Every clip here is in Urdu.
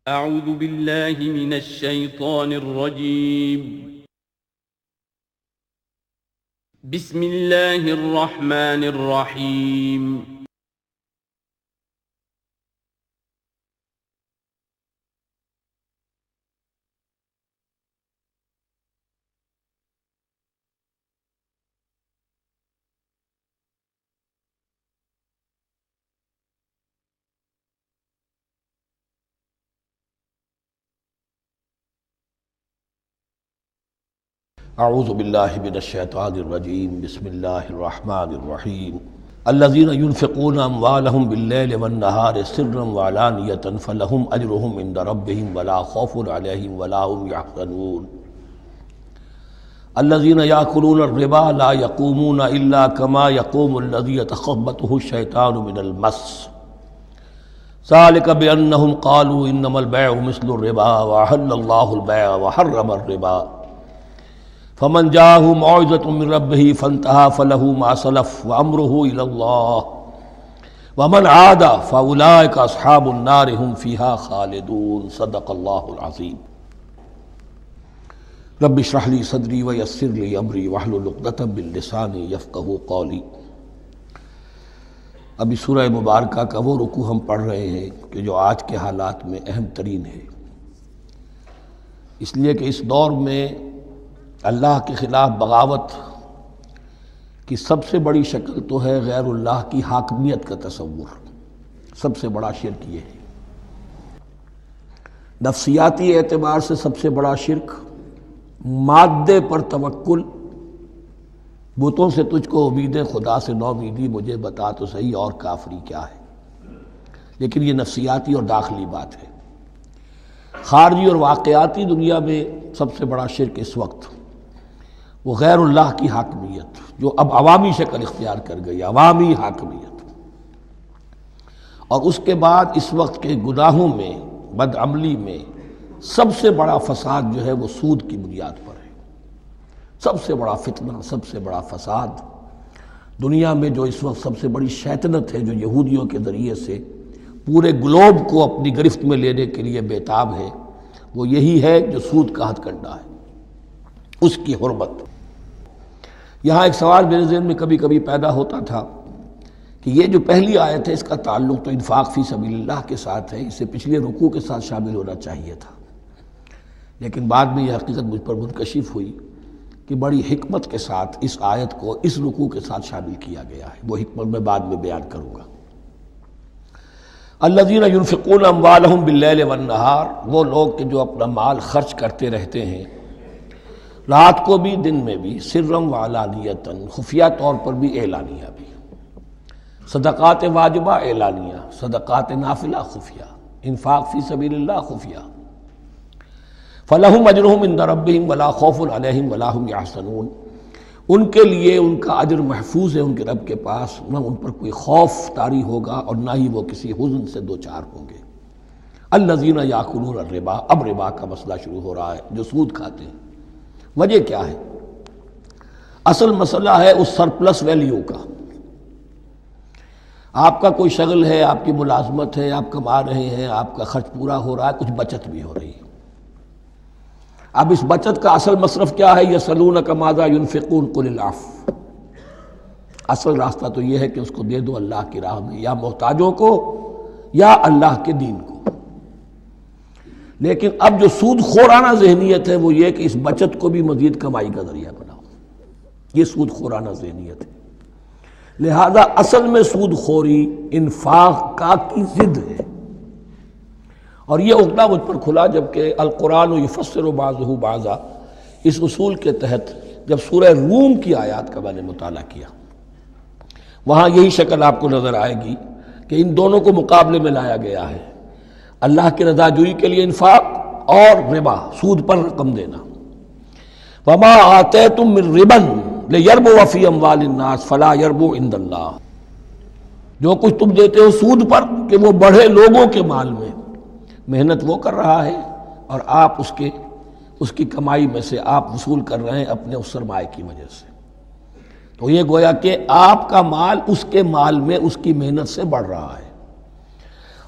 اعوذ باللہ من الشیطان الرجیم بسم اللہ الرحمن الرحیم اعوذ باللہ من الشیطان الرجیم بسم اللہ الرحمن الرحیم الذین ينفقون اموالهم باللیل والنہار سرا وعلانیۃ فلہم اجرہم عند ربہم ولا خوف علیہم ولا هم یحزنون الذین یاکلون الربا لا یقومون الا کما یقوم الذی یتخبطہ الشیطان من المس ذلک بانہم قالوا انما البیع مثل الربا واحل اللہ البیع وحرم الربا فمن جاءه موعظة من ربه فانتهى فله ما سلف وأمره إلى الله ومن عاد فأولئك أصحاب النار هم فيها خالدون صدق الله العظيم رب اشرح لي صدري ويسر لي أمري واحلل عقدة من لساني يفقهوا قولي۔ ابھی سورہ مبارکہ کا وہ رکوع ہم پڑھ رہے ہیں کہ جو آج کے حالات میں اہم ترین ہے، اس لیے کہ اس دور میں اللہ کے خلاف بغاوت کی سب سے بڑی شکل تو ہے غیر اللہ کی حاکمیت کا تصور۔ سب سے بڑا شرک یہ ہے، نفسیاتی اعتبار سے سب سے بڑا شرک مادے پر توکل، بتوں سے تجھ کو امید خدا سے نومیدی، مجھے بتا تو صحیح اور کافری کیا ہے۔ لیکن یہ نفسیاتی اور داخلی بات ہے۔ خارجی اور واقعاتی دنیا میں سب سے بڑا شرک اس وقت وہ غیر اللہ کی حاکمیت، جو اب عوامی شکل اختیار کر گئی، عوامی حاکمیت۔ اور اس کے بعد اس وقت کے گناہوں میں، بدعملی میں سب سے بڑا فساد جو ہے وہ سود کی بنیاد پر ہے۔ سب سے بڑا فتنہ، سب سے بڑا فساد دنیا میں جو اس وقت سب سے بڑی شیطنت ہے، جو یہودیوں کے ذریعے سے پورے گلوب کو اپنی گرفت میں لینے کے لیے بےتاب ہے، وہ یہی ہے جو سود کا ہتھ کنڈا ہے، اس کی حرمت۔ یہاں ایک سوال میرے ذہن میں کبھی کبھی پیدا ہوتا تھا کہ یہ جو پہلی آیت ہے اس کا تعلق تو انفاق فی سبیل اللہ کے ساتھ ہے، اسے پچھلے رکوع کے ساتھ شامل ہونا چاہیے تھا، لیکن بعد میں یہ حقیقت مجھ پر منکشف ہوئی کہ بڑی حکمت کے ساتھ اس آیت کو اس رکوع کے ساتھ شامل کیا گیا ہے۔ وہ حکمت میں بعد میں بیان کروں گا۔ الذین ينفقون اموالهم باللیل والنہار، وہ لوگ کہ جو اپنا مال خرچ کرتے رہتے ہیں رات کو بھی دن میں بھی، سرم وعلانیتاً، خفیہ طور پر بھی اعلانیہ بھی، صدقات واجبہ اعلانیہ، صدقات نافلہ خفیہ، انفاق فی سبیل اللہ خفیہ۔ فلہم اجرہم عند ربہم ولا خوف علیہم ولا هم یحزنون، ان کے لیے ان کا اجر محفوظ ہے ان کے رب کے پاس، نہ ان پر کوئی خوف طاری ہوگا اور نہ ہی وہ کسی حزن سے دوچار ہوں گے۔ الذین یاکلون الربا، اب ربا کا مسئلہ شروع ہو رہا ہے، جو سود کھاتے ہیں۔ وجہ کیا ہے؟ اصل مسئلہ ہے اس سرپلس ویلیو کا۔ آپ کا کوئی شغل ہے، آپ کی ملازمت ہے، آپ کما رہے ہیں، آپ کا خرچ پورا ہو رہا ہے، کچھ بچت بھی ہو رہی ہے۔ اب اس بچت کا اصل مصرف کیا ہے؟ یسألونک ماذا ينفقون قل العفو۔ اصل راستہ تو یہ ہے کہ اس کو دے دو اللہ کی راہ میں، یا محتاجوں کو یا اللہ کے دین کو۔ لیکن اب جو سود خورانہ ذہنیت ہے وہ یہ کہ اس بچت کو بھی مزید کمائی کا ذریعہ بناؤ، یہ سود خورانہ ذہنیت ہے۔ لہذا اصل میں سود خوری انفاق کا کی ضد ہے، اور یہ عقدہ مجھ پر کھلا جبکہ القرآن یفسر بعضہ بعضا، اس اصول کے تحت جب سورہ روم کی آیات کا میں نے مطالعہ کیا، وہاں یہی شکل آپ کو نظر آئے گی کہ ان دونوں کو مقابلے میں لایا گیا ہے، اللہ کی رضا جوئی کے لیے انفاق اور ربا، سود پر رقم دینا۔ وما آتیتم من ربا لیربو فی اموال الناس فلا یربو عند اللہ، جو کچھ تم دیتے ہو سود پر کہ وہ بڑھے لوگوں کے مال میں، محنت وہ کر رہا ہے اور آپ اس کی کمائی میں سے آپ وصول کر رہے ہیں اپنے اس سرمائے کی وجہ سے۔ تو یہ گویا کہ آپ کا مال اس کے مال میں اس کی محنت سے بڑھ رہا ہے،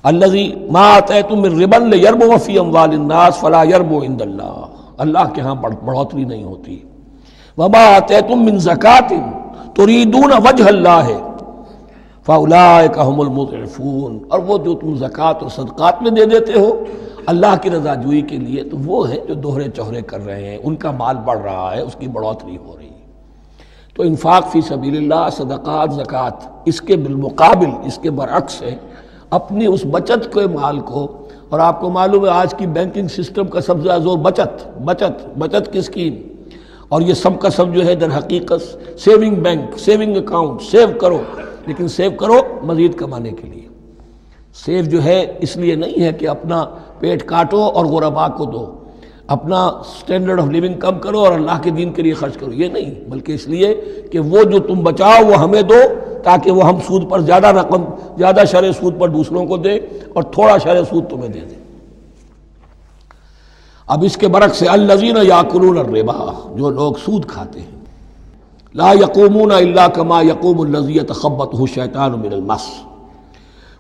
الذی ما آتیتم من ربا لیربو فی اموال الناس فلا یربو عند اللہ، اللہ کے ہاں بڑھوتری نہیں ہوتی. وما آتیتم من زکاۃ تریدون وجہ اللہ فاولئک هم المضعفون، اور وہ جو تم زکوٰۃ اور صدقات میں دے دیتے ہو اللہ کی رضا جوئی کے لیے، تو وہ ہیں جو دوہرے چوہرے کر رہے ہیں، ان کا مال بڑھ رہا ہے، اس کی بڑھوتری ہو رہی ہے. تو انفاق فی سبیل اللہ، صدقات، زکوٰۃ، اس کے بالمقابل، اس کے برعکس ہے اپنی اس بچت کے مال کو. اور آپ کو معلوم ہے آج کی بینکنگ سسٹم کا سب سے زیادہ زور بچت کی اسکیم، اور یہ سب کا سب جو ہے در حقیقت saving bank, saving account, save کرو، لیکن سیو کرو مزید کمانے کے لیے. سیو جو ہے اس لیے نہیں ہے کہ اپنا پیٹ کاٹو اور غرباء کو دو، اپنا سٹینڈرڈ آف لیونگ کم کرو اور اللہ کے دین کے لیے خرچ کرو، یہ نہیں، بلکہ اس لیے کہ وہ جو تم بچاؤ وہ ہمیں دو، تاکہ وہ ہم سود پر زیادہ رقم، زیادہ شرح سود پر دوسروں کو دے اور تھوڑا شرح سود تمہیں دے دے. اب اس کے برعکس سے الذین یاکلون الربا، جو لوگ سود کھاتے ہیں، لا یقومون الا کما یقوم الذی یتخبطہ الشیطان من المس،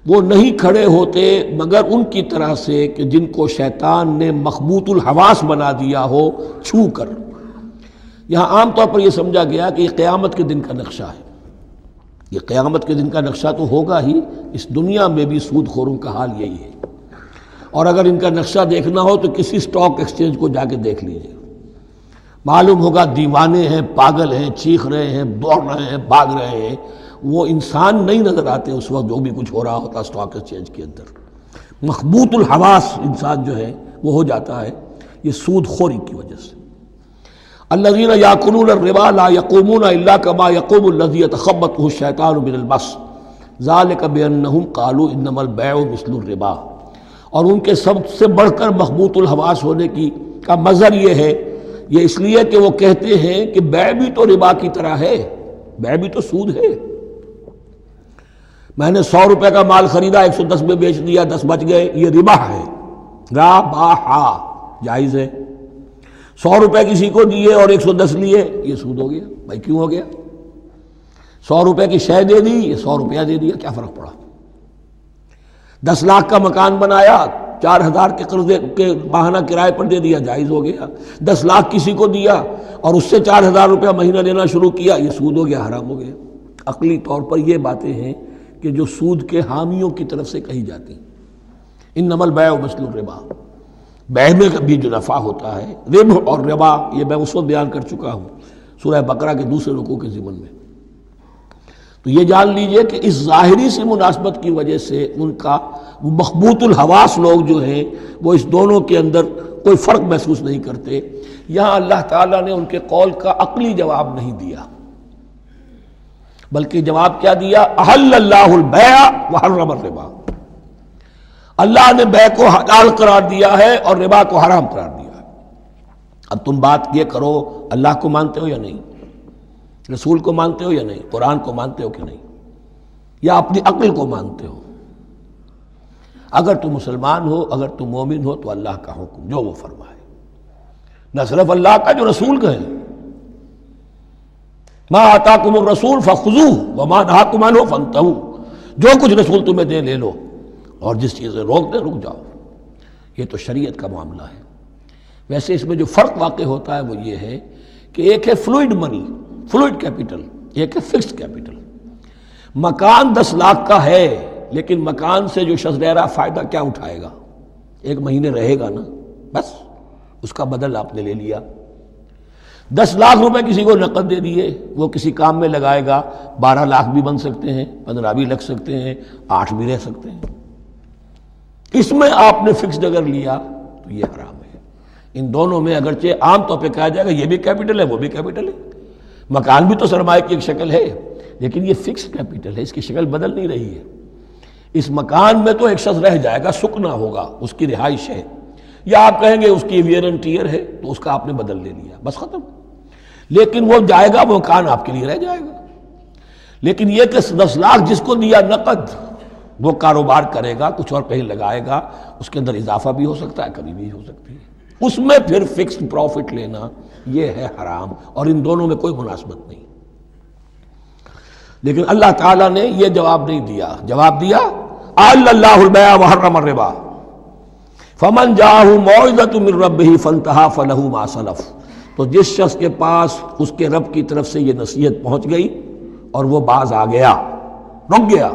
وہ نہیں کھڑے ہوتے مگر ان کی طرح سے کہ جن کو شیطان نے مخبوط الحواس بنا دیا ہو چھو کر. یہاں عام طور پر یہ سمجھا گیا کہ یہ قیامت کے دن کا نقشہ ہے. یہ قیامت کے دن کا نقشہ تو ہوگا ہی، اس دنیا میں بھی سود خوروں کا حال یہی ہے. اور اگر ان کا نقشہ دیکھنا ہو تو کسی سٹاک ایکسچینج کو جا کے دیکھ لیجئے، معلوم ہوگا دیوانے ہیں، پاگل ہیں، چیخ رہے ہیں، دوڑ رہے ہیں، بھاگ رہے ہیں. وہ انسان نہیں نظر آتے اس وقت جو بھی کچھ ہو رہا ہوتا سٹاک ایکسچینج کے اندر. مخبوط الحواس انسان جو ہے وہ ہو جاتا ہے، یہ سود خوری کی وجہ سے. الذین یاکلون الربا لا یقومون الا کما یقوم الذی یتخبطہ الشیطان من المس ذلک بانہم قالوا انما البیع مثل الربا. اور ان کے سب سے بڑھ کر مخبوط الحواس ہونے کا مظہر یہ ہے، یہ اس لیے کہ وہ کہتے ہیں کہ بیع بھی تو ربا کی طرح ہے، بیع بھی تو سود ہے. میں نے 100 روپے کا مال خریدا، 110 میں بیچ دیا، 10 بچ گئے، یہ ربا ہے. ربا جائز ہے. 100 روپے کسی کو دیے اور 110 لیے، یہ سود ہو گیا. بھائی کیوں ہو گیا؟ 100 روپے کی شے دے دی، یہ 100 روپیہ دے دیا، کیا فرق پڑا؟ 10 لاکھ کا مکان بنایا، 4000 کے قرضے کے ماہانہ کرائے پر دے دیا، جائز ہو گیا. 10 لاکھ کسی کو دیا اور اس سے 4000 روپیہ مہینہ لینا شروع کیا، یہ سود ہو گیا، حرام ہو گیا. عقلی طور پر یہ باتیں ہیں کہ جو سود کے حامیوں کی طرف سے کہی جاتی ہیں. انما البیع مثل الربا، بیع میں بھی جو نفع ہوتا ہے، ربح اور ربا، یہ میں اس وقت بیان کر چکا ہوں سورہ بقرہ کے دوسرے رکوع کے ضمن میں. تو یہ جان لیجئے کہ اس ظاہری سی مناسبت کی وجہ سے ان کا مخبوط الحواس لوگ جو ہیں وہ اس دونوں کے اندر کوئی فرق محسوس نہیں کرتے. یہاں اللہ تعالیٰ نے ان کے قول کا عقلی جواب نہیں دیا، بلکہ جواب کیا دیا؟ احل اللہ البیع وحرم الربا. اللہ نے بیع کو حلال قرار دیا ہے اور ربا کو حرام قرار دیا ہے. اب تم بات یہ کرو، اللہ کو مانتے ہو یا نہیں؟ رسول کو مانتے ہو یا نہیں؟ قرآن کو مانتے ہو کہ نہیں؟ یا اپنی عقل کو مانتے ہو؟ اگر تم مسلمان ہو، اگر تم مومن ہو، تو اللہ کا حکم جو وہ فرمائے، نہ صرف اللہ کا، جو رسول کا ہے. ما آتاکم الرسول فخذوہ وما نہاکم عنہ فانتہوا، جو کچھ رسول تمہیں دے لے لو، اور جس چیز سے روک دے رک جاؤ. یہ تو شریعت کا معاملہ ہے. ویسے اس میں جو فرق واقع ہوتا ہے وہ یہ ہے کہ ایک ہے فلوئڈ منی، فلوئڈ کیپٹل، ایک ہے فکسڈ کیپٹل. مکان 10 لاکھ کا ہے، لیکن مکان سے جو شخص رہ رہا فائدہ کیا اٹھائے گا؟ 1 مہینے رہے گا نا، بس اس کا بدل آپ نے لے لیا. 10 لاکھ روپے کسی کو نقد دے دیے، وہ کسی کام میں لگائے گا، 12 لاکھ بھی بن سکتے ہیں، 15 بھی لگ سکتے ہیں، 8 بھی رہ سکتے ہیں. اس میں آپ نے فکسڈ اگر لیا تو یہ حرام ہے. ان دونوں میں اگرچہ عام طور پہ کہا جائے گا یہ بھی کیپٹل ہے وہ بھی کیپٹل ہے، مکان بھی تو سرمایہ کی ایک شکل ہے، لیکن یہ فکسڈ کیپٹل ہے، اس کی شکل بدل نہیں رہی ہے. اس مکان میں تو ایک شخص رہ جائے گا، سکنا ہوگا، اس کی رہائش ہے، یا آپ کہیں گے اس کی ویئر اینڈ ٹیئر ہے تو اس کا آپ نے بدل لے لیا، بس ختم. لیکن وہ جائے گا، وہ مکان آپ کے لیے رہ جائے گا. لیکن یہ کہ 10 لاکھ جس کو دیا نقد، وہ کاروبار کرے گا، کچھ اور کہیں لگائے گا، اس کے اندر اضافہ بھی ہو سکتا ہے، کمی بھی ہو سکتی ہے. اس میں پھر فکسڈ پروفٹ لینا یہ ہے حرام، اور ان دونوں میں کوئی مناسبت نہیں. لیکن اللہ تعالیٰ نے یہ جواب نہیں دیا. جواب دیا احل اللہ البیع وحرم الربا فمن جاءہ موعظۃ من ربہ فانتہی فلہ ما سلف، تو جس شخص کے پاس اس کے رب کی طرف سے یہ نصیحت پہنچ گئی اور وہ باز آ گیا، رک گیا،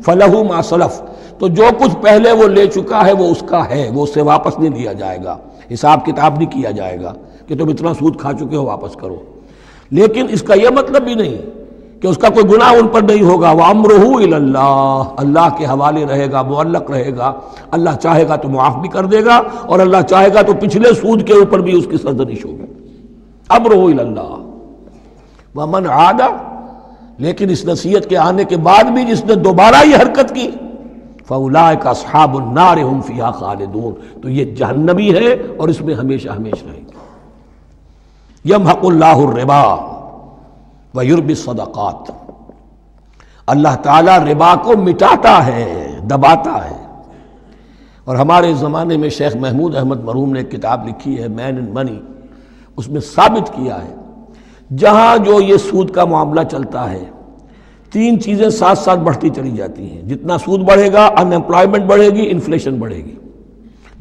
فلہ ما سلف، تو جو کچھ پہلے وہ لے چکا ہے وہ اس کا ہے، وہ اس سے واپس نہیں لیا جائے گا، حساب کتاب نہیں کیا جائے گا کہ تم اتنا سود کھا چکے ہو واپس کرو۔ لیکن اس کا یہ مطلب بھی نہیں کہ اس کا کوئی گناہ ان پر نہیں ہوگا، وَأَمْرُهُ إِلَى اللَّهِ، اللہ کے حوالے رہے گا، معلق رہے گا، اللہ چاہے گا تو معاف بھی کر دے گا اور اللہ چاہے گا تو پچھلے سود کے اوپر بھی اس کی سرزنش ہوگی۔ أَمْرُهُ إِلَى اللَّهِ وَمَنْ عَادَ، لیکن اس نصیحت کے آنے کے بعد بھی جس نے دوبارہ یہ حرکت کی فَأُولَٰئِكَ أَصْحَابُ النَّارِ هُمْ فِيهَا خَالِدُونَ، تو یہ جہنمی ہے اور اس میں ہمیشہ ہمیشہ رہیں گے۔ يَمْحَقُ اللَّهُ الرِّبَا وَيُرْبِي الصَّدَقَاتِ، اللہ تعالیٰ ربا کو مٹاتا ہے، دباتا ہے۔ اور ہمارے زمانے میں شیخ محمود احمد مرحوم نے ایک کتاب لکھی ہے مین اینڈ منی، اس میں ثابت کیا ہے جہاں جو یہ سود کا معاملہ چلتا ہے تین چیزیں ساتھ ساتھ بڑھتی چلی جاتی ہیں، جتنا سود بڑھے گا ان امپلائمنٹ بڑھے گی، انفلیشن بڑھے گی،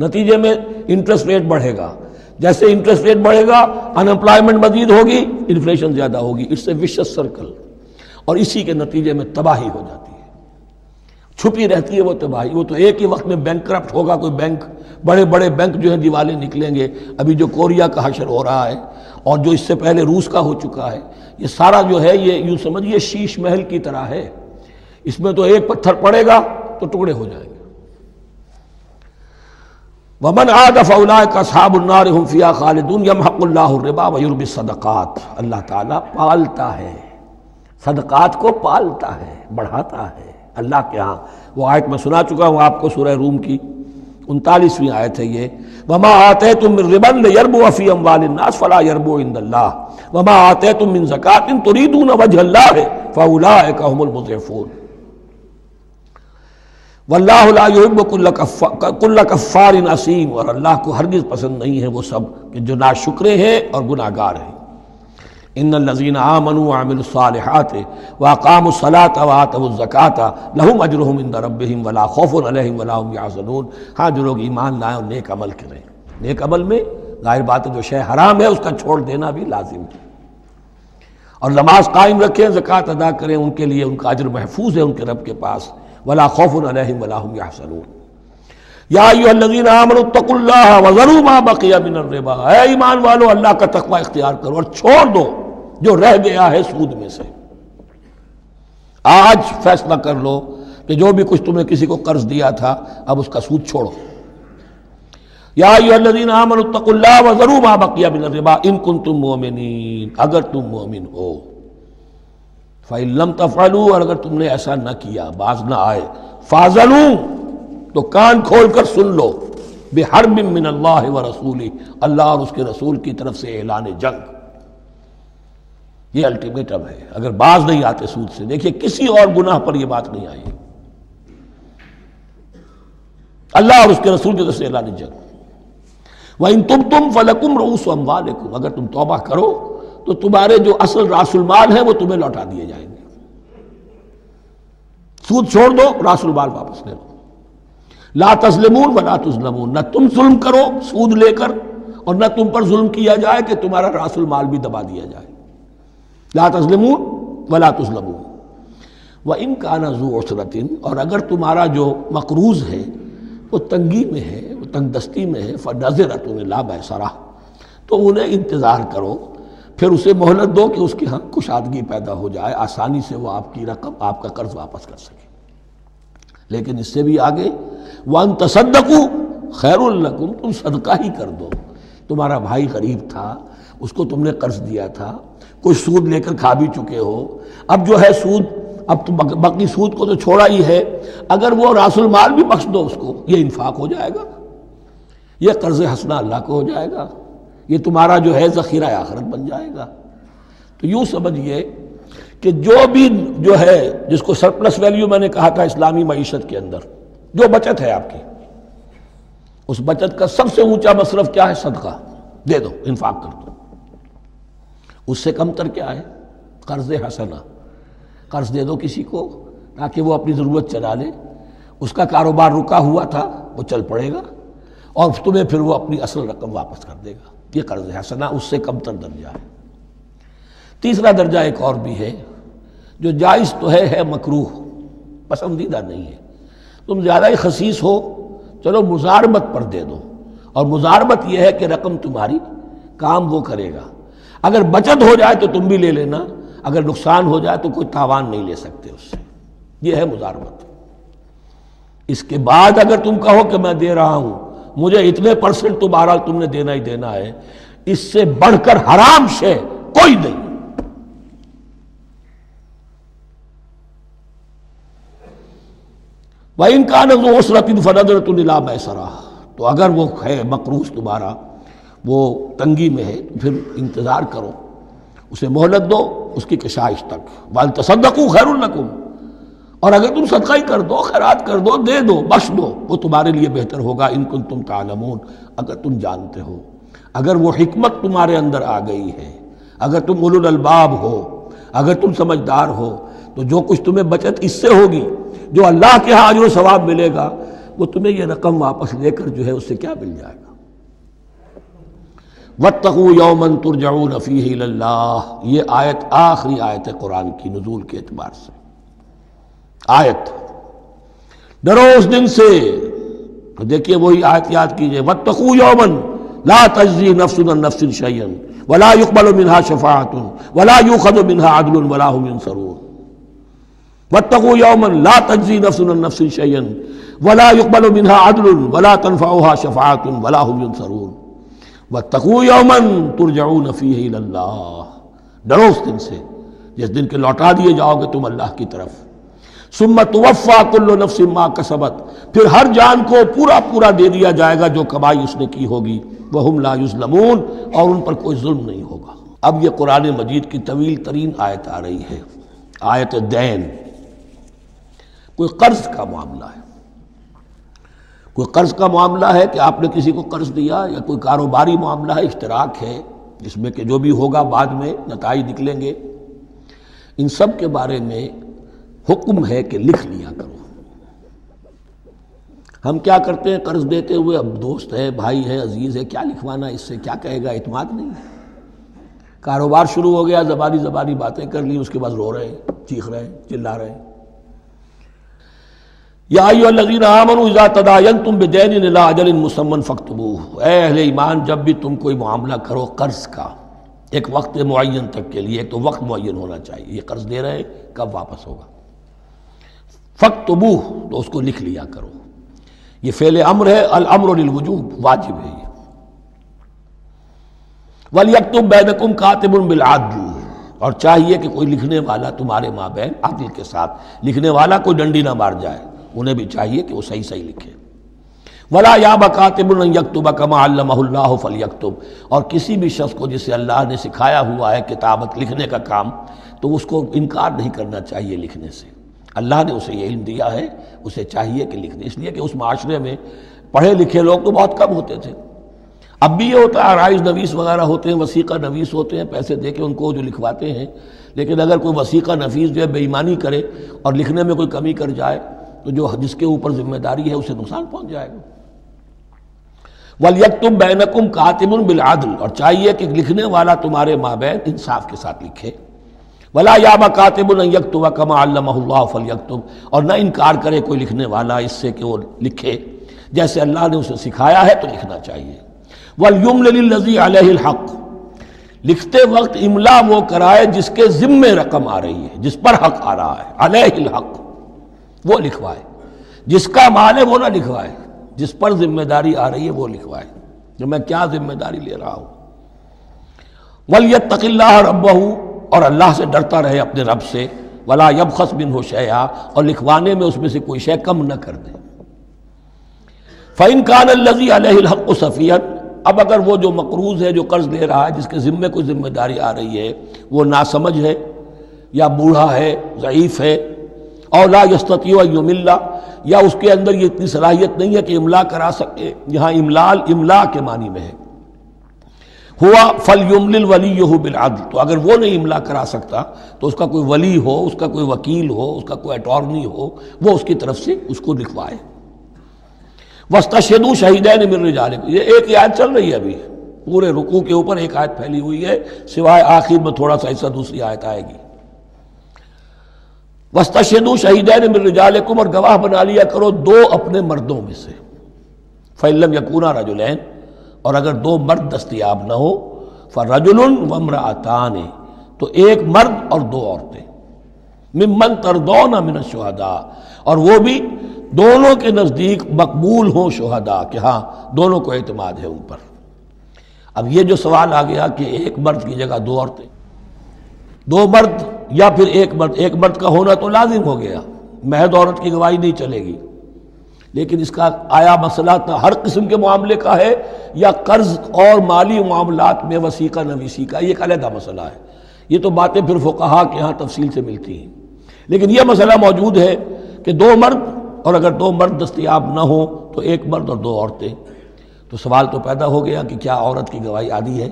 نتیجے میں انٹرسٹ ریٹ بڑھے گا، جیسے انٹرسٹ ریٹ بڑھے گا ان امپلائمنٹ مزید ہوگی، انفلیشن زیادہ ہوگی، اٹس اے ویشس سرکل، اور اسی کے نتیجے میں تباہی ہو جاتی ہے، چھپی رہتی ہے وہ تباہی۔ وہ تو ایک ہی وقت میں بینک کرپٹ ہوگا، کوئی بینک، بڑے بڑے بینک جو ہیں دیوالے نکلیں گے، ابھی جو کوریا کا حشر ہو رہا ہے اور جو اس سے پہلے روس کا ہو چکا ہے، یہ سارا جو ہے یہ یوں سمجھیے شیش محل کی طرح ہے، اس میں تو ایک پتھر پڑے گا تو ٹکڑے ہو جائیں گے۔ وَمَنْ عَادَ فَأُولَٰئِكَ أَصْحَابُ النَّارِ هُمْ فِيهَا خَالِدُونَ يَمْحَقُ اللَّهُ الرِّبَا وَيُرْبِي الصَّدَقَاتِ، اللہ تعالیٰ پالتا ہے، صدقات کو پالتا ہے، بڑھاتا ہے اللہ کے ہاں۔ وہ آیت میں سنا چکا ہوں آپ کو، سورہ روم کی 39ویں آیت ہے یہ، وَمَا آتَيْتُم مِّن رِّبًا لِّيَرْبُوَ فِي أَمْوَالِ النَّاسِ فَلَا يَرْبُو عِندَ اللَّهِ وَمَا آتَيْتُم مِّن زَكَاةٍ تُرِيدُونَ وَجْهَ اللَّهِ فَأُولَٰئِكَ هُمُ الْمُضْعِفُونَ واللہ لا یحب کل کفار اثیم، اور اللہ کو ہرگز پسند نہیں ہے وہ سب کہ جو ناشکرے ہیں اور گناہ گار ہیں۔ ان الذین آمنوا وعملوا الصالحات واقاموا الصلاة وآتوا الزکاة لہم اجرہم عند ربہم ولا خوف علیہم ولا هم یحزنون، ہاں جو لوگ ایمان لائیں اور نیک عمل کریں، نیک عمل میں ظاہر بات ہے جو شے حرام ہے اس کا چھوڑ دینا بھی لازم ہے، اور نماز قائم رکھیں، زکوٰۃ ادا کریں، ان کے لیے ان کا اجر محفوظ ہے ان کے رب کے پاس، ولا خوف علیہم ولا هم یحزنون۔ یا ایھا الذین آمنوا اتقوا اللہ وذروا ما بقی من الربا، اے ایمان والو اللہ کا تقوی اختیار کرو اور چھوڑ دو جو رہ گیا ہے سود میں سے۔ آج فیصلہ کر لو کہ جو بھی کچھ تم نے کسی کو قرض دیا تھا اب اس کا سود چھوڑو۔ یا ایھا الذین آمنوا اتقوا اللہ وذروا ما بقی من الربا ان کنتم مؤمنین، اگر تم مومن ہو۔ فَإِن لَمْ تَفْعَلُوا، اور اگر تم نے ایسا نہ کیا، باز نہ آئے، فَاذَنُوا، تو کان کھول کر سن لو، بِحَرْبٍ مِّنَ اللَّهِ وَرَسُولِهِ، اللہ اور اس کے رسول کی طرف سے اعلان جنگ۔ یہ الٹیمیٹم ہے اگر باز نہیں آتے سود سے۔ دیکھیے کسی اور گناہ پر یہ بات نہیں آئی، اللہ اور اس کے رسول کی طرف سے اعلان جنگ۔ وَإِن تُبْتُمْ فَلَكُمْ رُءُوسُ أَمْوَالِكُمْ، اگر تم توبہ کرو تو تمہارے جو اصل راس المال ہیں وہ تمہیں لوٹا دیے جائیں گے۔ سود چھوڑ دو، راس المال واپس لے لو۔ لا تظلمون ولا تظلمون، نہ تم ظلم کرو سود لے کر اور نہ تم پر ظلم کیا جائے کہ تمہارا راس المال بھی دبا دیا جائے۔ لا تظلمون ولا تظلمون۔ وَإِن كَانَ ذُو عُسْرَةٍ، اور اگر تمہارا جو مقروض ہے وہ تنگی میں ہے، وہ تنگ دستی میں ہے، فَنَظِرَةٌ إِلَىٰ مَيْسَرَةٍ، تو انہیں انتظار کرو، پھر اسے مہلت دو کہ اس کی ہاں کشادگی پیدا ہو جائے، آسانی سے وہ آپ کی رقم، آپ کا قرض واپس کر سکے۔ لیکن اس سے بھی آگے وَأَن تَصَدَّقُوا خَيْرٌ لَكُمْ، تم صدقہ ہی کر دو۔ تمہارا بھائی غریب تھا، اس کو تم نے قرض دیا تھا، کچھ سود لے کر کھا بھی چکے ہو، اب جو ہے سود، اب تو باقی سود کو تو چھوڑا ہی ہے، اگر وہ راس المال بھی بخش دو اس کو، یہ انفاق ہو جائے گا، یہ قرض حسنہ اللہ کو ہو جائے گا، یہ تمہارا جو ہے ذخیرہ آخرت بن جائے گا۔ تو یوں سمجھیے کہ جو بھی جو ہے جس کو سرپلس ویلیو میں نے کہا تھا اسلامی معیشت کے اندر، جو بچت ہے آپ کی، اس بچت کا سب سے اونچا مصرف کیا ہے؟ صدقہ دے دو، انفاق کر دو۔ اس سے کم تر کیا ہے؟ قرض حسنہ، قرض دے دو کسی کو تاکہ وہ اپنی ضرورت چلا لے، اس کا کاروبار رکا ہوا تھا وہ چل پڑے گا اور تمہیں پھر وہ اپنی اصل رقم واپس کر دے گا. یہ قرض حسنہ اس سے کم تر درجہ ہے. تیسرا درجہ ایک اور بھی ہے جو جائز تو ہے مکروہ، پسندیدہ نہیں ہے. تم زیادہ ہی خسیس ہو، چلو مزاربت پر دے دو، اور مزاربت یہ ہے کہ رقم تمہاری کام وہ کرے گا. اگر بچت ہو جائے تو تم بھی لے لینا، اگر نقصان ہو جائے تو کوئی تاوان نہیں لے سکتے اس سے. یہ ہے مزاربت. اس کے بعد اگر تم کہو کہ میں دے رہا ہوں، مجھے اتنے % تو بہرحال تم نے دینا ہی دینا ہے، اس سے بڑھ کر حرام شے کوئی نہیں. وَإِنْ كَانَ ذُو عُسْرَةٍ فَنَظِرَةٌ إِلَىٰ مَيْسَرَةٍ، تو اگر وہ ہے مقروض تمہارا وہ تنگی میں ہے پھر انتظار کرو، اسے مہلت دو اس کی کشائش تک. وَأَن تَصَدَّقُوا خَيْرٌ لَكُمْ، اور اگر تم صدقہ ہی کر دو، خیرات کر دو، دے دو، بخش دو، وہ تمہارے لیے بہتر ہوگا. ان کنتم تعلمون، اگر تم جانتے ہو، اگر وہ حکمت تمہارے اندر آ گئی ہے، اگر تم اولو الالباب ہو، اگر تم سمجھدار ہو، تو جو کچھ تمہیں بچت اس سے ہوگی، جو اللہ کے ہاں اجر و ثواب ملے گا، وہ تمہیں یہ رقم واپس لے کر جو ہے اس سے کیا مل جائے گا. وَاتَّقُوا يَوْمًا تُرْجَعُونَ فِيهِ إِلَى اللَّهِ، یہ آیت آخری آیت ہے قرآن کی نزول کے اعتبار سے. آیت ڈرو اس دن سے، تو دیکھیے وہی آیت یاد کیجئے. وَاتَّقُوا يَوْمًا لَا تَجْزِي نَفْسٌ عَن نَفْسٍ شَيْئًا وَلَا يُقْبَلُ مِنْهَا شَفَاعَةٌ وَلَا يُؤْخَذُ مِنْهَا عَدْلٌ وَلَا هُمْ يُنصَرُونَ. وَاتَّقُوا يَوْمًا لَا تَجْزِي نَفْسٌ عَن نَفْسٍ شَيْئًا وَلَا يُقْبَلُ مِنْهَا عَدْلٌ وَلَا تَنفَعُهَا شَفَاعَةٌ وَلَا هُمْ يُنصَرُونَ. وَاتَّقُوا يَوْمًا تُرْجَعُونَ فِيهِ إِلَى اللَّهِ، ڈرو اس دن سے جس دن کے لوٹا دیے جاؤ گے تم اللہ کی طرف. ثم توفى كل نفس ما كسبت، پھر ہر جان کو پورا پورا دے دیا جائے گا جو کمائی اس نے کی ہوگی. وهم لا يظلمون، اور ان پر کوئی ظلم نہیں ہوگا. اب یہ قرآن مجید کی طویل ترین آیت آ رہی ہے، آیت دین. کوئی قرض کا معاملہ ہے، کوئی قرض کا معاملہ ہے کہ آپ نے کسی کو قرض دیا، یا کوئی کاروباری معاملہ ہے، اشتراک ہے جس میں کہ جو بھی ہوگا بعد میں نتائج نکلیں گے. ان سب کے بارے میں حکم ہے کہ لکھ لیا کرو. ہم کیا کرتے ہیں قرض دیتے ہوئے، اب دوست ہے، بھائی ہے، عزیز ہے، کیا لکھوانا، اس سے کیا کہے گا، اعتماد نہیں ہے. کاروبار شروع ہو گیا، زبانی باتیں کر لی، اس کے بعد رو رہے ہیں، چیخ رہے ہیں، چلا رہے ہیں. یا ایھا الذین آمنوا اذا تداینتم بدین الی اجل مسمى فاکتبوہ، اے اہل ایمان جب بھی تم کوئی معاملہ کرو قرض کا ایک وقت معین تک کے لیے، ایک تو وقت معین ہونا چاہیے، یہ قرض دے رہے ہیں کب واپس ہوگا. فاکتبوہ، تو اس کو لکھ لیا کرو. یہ فعل امر ہے، الامر للوجوب، واجب ہے یہ. وَلْيَكْتُبْ بَيْنَكُمْ كَاتِبٌ بِالْعَدْلِ، اور چاہیے کہ کوئی لکھنے والا تمہارے مابین عدل کے ساتھ، لکھنے والا کوئی ڈنڈی نہ مار جائے، انہیں بھی چاہیے کہ وہ صحیح صحیح لکھے. وَلَا يَأْبَ كَاتِبٌ أَن يَكْتُبَ كَمَا عَلَّمَهُ اللَّهُ فَلْيَكْتُبْ، اور کسی بھی شخص کو جسے اللہ نے سکھایا ہوا ہے کتابت لکھنے کا کام، تو اس کو انکار نہیں کرنا چاہیے لکھنے سے. اللہ نے اسے یہ علم دیا ہے، اسے چاہیے کہ لکھ دے، اس لیے کہ اس معاشرے میں پڑھے لکھے لوگ تو بہت کم ہوتے تھے. اب بھی یہ ہوتا ہے، عرائض نویس وغیرہ ہوتے ہیں، وثیقہ نویس ہوتے ہیں، پیسے دے کے ان کو جو لکھواتے ہیں. لیکن اگر کوئی وثیقہ نویس جو ہے بے ایمانی کرے اور لکھنے میں کوئی کمی کر جائے تو جو جس کے اوپر ذمہ داری ہے اسے نقصان پہنچ جائے گا. وَلْيَكْتُبْ بَيْنَكُمْ كَاتِبٌ بِالْعَدْلِ، اور چاہیے کہ لکھنے والا تمہارے مابین انصاف کے ساتھ لکھے. وَلَا يَأْبَ كَاتِبٌ أَن يَكْتُبَ كَمَا عَلَّمَهُ اللَّهُ فَلْيَكْتُبْ، اور نہ انکار کرے کوئی لکھنے والا اس سے کہ وہ لکھے جیسے اللہ نے اسے سکھایا ہے تو لکھنا چاہیے. وَلْيُمْلِلِ الَّذِي عَلَيْهِ الْحَقُّ، لکھتے وقت املا وہ کرائے جس کے ذمے رقم آ رہی ہے، جس پر حق آ رہا ہے. علیہ الحق، وہ لکھوائے. جس کا مال ہے وہ نہ لکھوائے، جس پر ذمہ داری آ رہی ہے وہ لکھوائے کہ میں کیا ذمہ داری لے رہا ہوں. وَلْيَتَّقِ اللَّهَ رَبَّهُ، اور اللہ سے ڈرتا رہے اپنے رب سے. وَلَا يَبْخَسْ مِنْهُ شَيْئًا، اور لکھوانے میں اس میں سے کوئی شے کم نہ کر دے. فَإِنْ كَانَ الَّذِي عَلَيْهِ الْحَقُّ سَفِيًّا، اب اگر وہ جو مقروض ہے، جو قرض لے رہا ہے، جس کے ذمے کوئی ذمہ داری آ رہی ہے، وہ ناسمجھ ہے یا بوڑھا ہے، ضعیف ہے، اور لا يستطيع ان يمل، یا اس کے اندر یہ اتنی صلاحیت نہیں ہے کہ املا کرا سکے، یہاں املا کے معنی میں ہے. ہوا فلیملل ولیہ بالعدل، تو اگر وہ نہیں املا کرا سکتا تو اس کا کوئی ولی ہو، اس کا کوئی وکیل ہو، اس کا کوئی اٹارنی ہو، وہ اس کی طرف سے اس کو لکھوائے۔ واستشہدوا شہیدین من رجالکم، یہ ایک ہی آیت چل رہی ہے ابھی، پورے رکوع کے اوپر ایک آیت پھیلی ہوئی ہے، سوائے آخر میں تھوڑا سا حصہ دوسری آیت آئے گی۔ واستشہدوا شہیدین من رجالکم، اور گواہ بنا لیا کرو دو اپنے مردوں میں سے، فإن لم یکونا رجلین، اور اگر دو مرد دستیاب نہ ہو، فرجل وامرأتان، تو ایک مرد اور دو عورتیں، ممن ترضون من الشہداء، اور وہ بھی دونوں کے نزدیک مقبول ہوں شہداء، کہ ہاں دونوں کو اعتماد ہے ان پر۔ اب یہ جو سوال آ گیا کہ ایک مرد کی جگہ دو عورتیں، دو مرد یا پھر ایک مرد کا ہونا تو لازم ہو گیا، محض عورت کی گواہی نہیں چلے گی، لیکن اس کا آیا مسئلہ ہر قسم کے معاملے کا ہے یا قرض اور مالی معاملات میں وثیقہ نویسی کا، یہ ایک علیحدہ مسئلہ ہے، یہ تو باتیں پھر فقہا کے ہاں تفصیل سے ملتی ہیں، لیکن یہ مسئلہ موجود ہے کہ دو مرد، اور اگر دو مرد دستیاب نہ ہو تو ایک مرد اور دو عورتیں، تو سوال تو پیدا ہو گیا کہ کیا عورت کی گواہی عادی ہے؟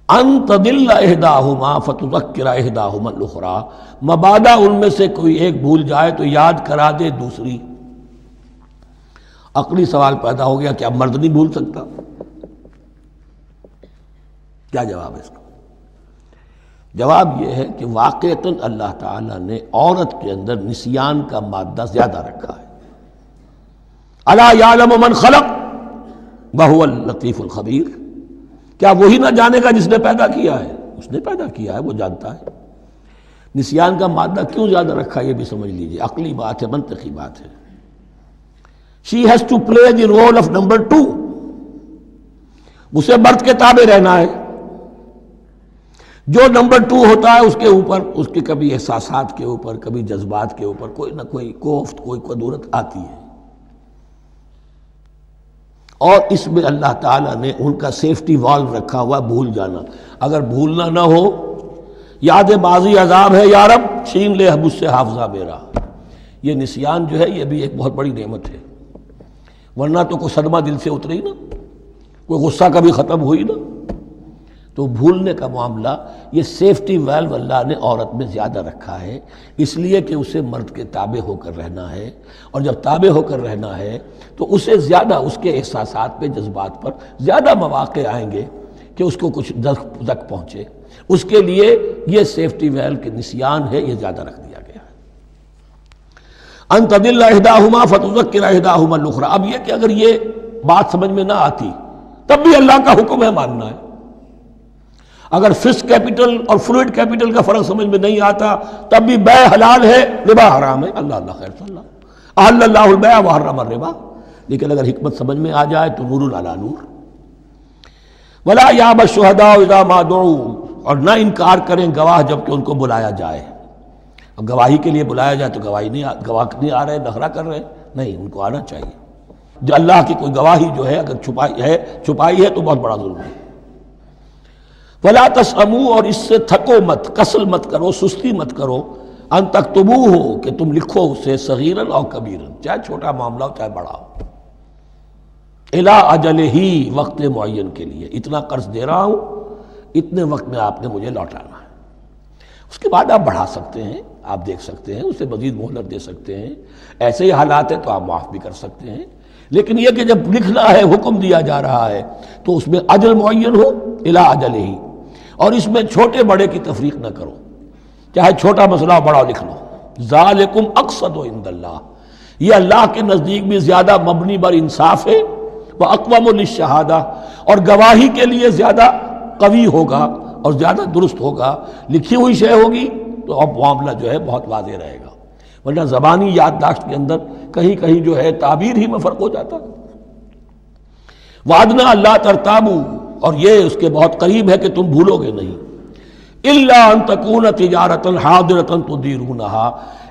ان تضل احداہما فتذکر احداہما الاخری، مبادا ان میں سے کوئی ایک بھول جائے تو یاد کرا دے دوسری۔ عقلی سوال پیدا ہو گیا، کیا مرد نہیں بھول سکتا؟ کیا جواب ہے اس کا؟ جواب یہ ہے کہ واقعتاً اللہ تعالیٰ نے عورت کے اندر نسیان کا مادہ زیادہ رکھا ہے۔ الا یعلم من خلق وہو اللطیف الخبیر، کیا وہی نہ جانے گا جس نے پیدا کیا ہے؟ اس نے پیدا کیا ہے، وہ جانتا ہے۔ نسیان کا مادہ کیوں زیادہ رکھا یہ بھی سمجھ لیجیے، عقلی بات ہے، منطقی بات ہے۔ She has to play the role of number 2، اسے مرد کے تابع رہنا ہے، جو نمبر 2 ہوتا ہے اس کے اوپر، اس کے کبھی احساسات کے اوپر، کبھی جذبات کے اوپر کوئی نہ کوئی کوفت، کوئی قدورت آتی ہے، اور اس میں اللہ تعالیٰ نے ان کا سیفٹی والو رکھا ہوا، بھول جانا، اگر بھولنا نہ ہو، یاد ماضی عذاب ہے یا رب، چھین لے مجھ سے حافظہ میرا، یہ نسیان جو ہے یہ بھی ایک بہت بڑی نعمت ہے، ورنہ تو کوئی صدمہ دل سے اترے ہی نہ، کوئی غصہ کبھی ختم ہوئی نہ، تو بھولنے کا معاملہ یہ سیفٹی ویلو اللہ نے عورت میں زیادہ رکھا ہے، اس لیے کہ اسے مرد کے تابع ہو کر رہنا ہے، اور جب تابع ہو کر رہنا ہے تو اسے زیادہ اس کے احساسات پہ، جذبات پر زیادہ مواقع آئیں گے کہ اس کو کچھ زک پہنچے، اس کے لیے یہ سیفٹی ویلو کے نسیان ہے، یہ زیادہ رکھ دیا گیا ہے۔ ان تضل احداہما فتذکر احداہما الاخری، اب یہ کہ اگر یہ بات سمجھ میں نہ آتی تب بھی اللہ کا حکم ہے ماننا ہے، اگر فسک کیپٹل اور فلوئڈ کیپٹل کا فرق سمجھ میں نہیں آتا تب بھی بیع حلال ہے، ربا حرام ہے، اللہ خیر صلی اللہ احل اللہ البیع وحرم الربا، لیکن اگر حکمت سمجھ میں آ جائے تو نور علی نور۔ ولا یأبى الشہداء اذا ما دعوا، اور نہ انکار کریں گواہ جب کہ ان کو بلایا جائے، اب گواہی کے لیے بلایا جائے تو گواہ نہیں آ رہے، نخرہ کر رہے، نہیں، ان کو آنا چاہیے۔ جو اللہ کی کوئی گواہی جو ہے اگر چھپائی ہے تو بہت بڑا ظلم ہے۔ ولا تسأموا، اور اس سے تھکو مت، کسل مت کرو، سستی مت کرو، ان تکتبوہ، کہ تم لکھو اسے، صغیراً اور کبیراً، چاہے چھوٹا معاملہ ہو چاہے بڑا ہو، الی اجلہ، وقت معین کے لیے، اتنا قرض دے رہا ہوں، اتنے وقت میں آپ نے مجھے لوٹانا ہے، اس کے بعد آپ بڑھا سکتے ہیں، آپ دیکھ سکتے ہیں، اسے مزید مہلت دے سکتے ہیں، ایسے ہی حالات ہیں تو آپ معاف بھی کر سکتے ہیں، لیکن یہ کہ جب لکھنا ہے، حکم دیا جا رہا ہے تو اس میں اجل معین ہو، الی اجلہ، اور اس میں چھوٹے بڑے کی تفریق نہ کرو، چاہے چھوٹا مسئلہ ہو بڑا لکھ لو، ذالکم اقسط عند اللہ، یہ اللہ کے نزدیک بھی زیادہ مبنی بر انصاف ہے، واقوم للشہادہ، اور گواہی کے لیے زیادہ قوی ہوگا اور زیادہ درست ہوگا، لکھی ہوئی شے ہوگی تو اب معاملہ جو ہے بہت واضح رہے گا، ورنہ زبانی یادداشت کے اندر کہیں کہیں جو ہے تعبیر ہی میں فرق ہو جاتا۔ وعدنا اللہ ترتابو، اور یہ اس کے بہت قریب ہے کہ تم بھولو گے نہیں، الا ان تکون تجارۃ حاضرۃ تدیرونھا،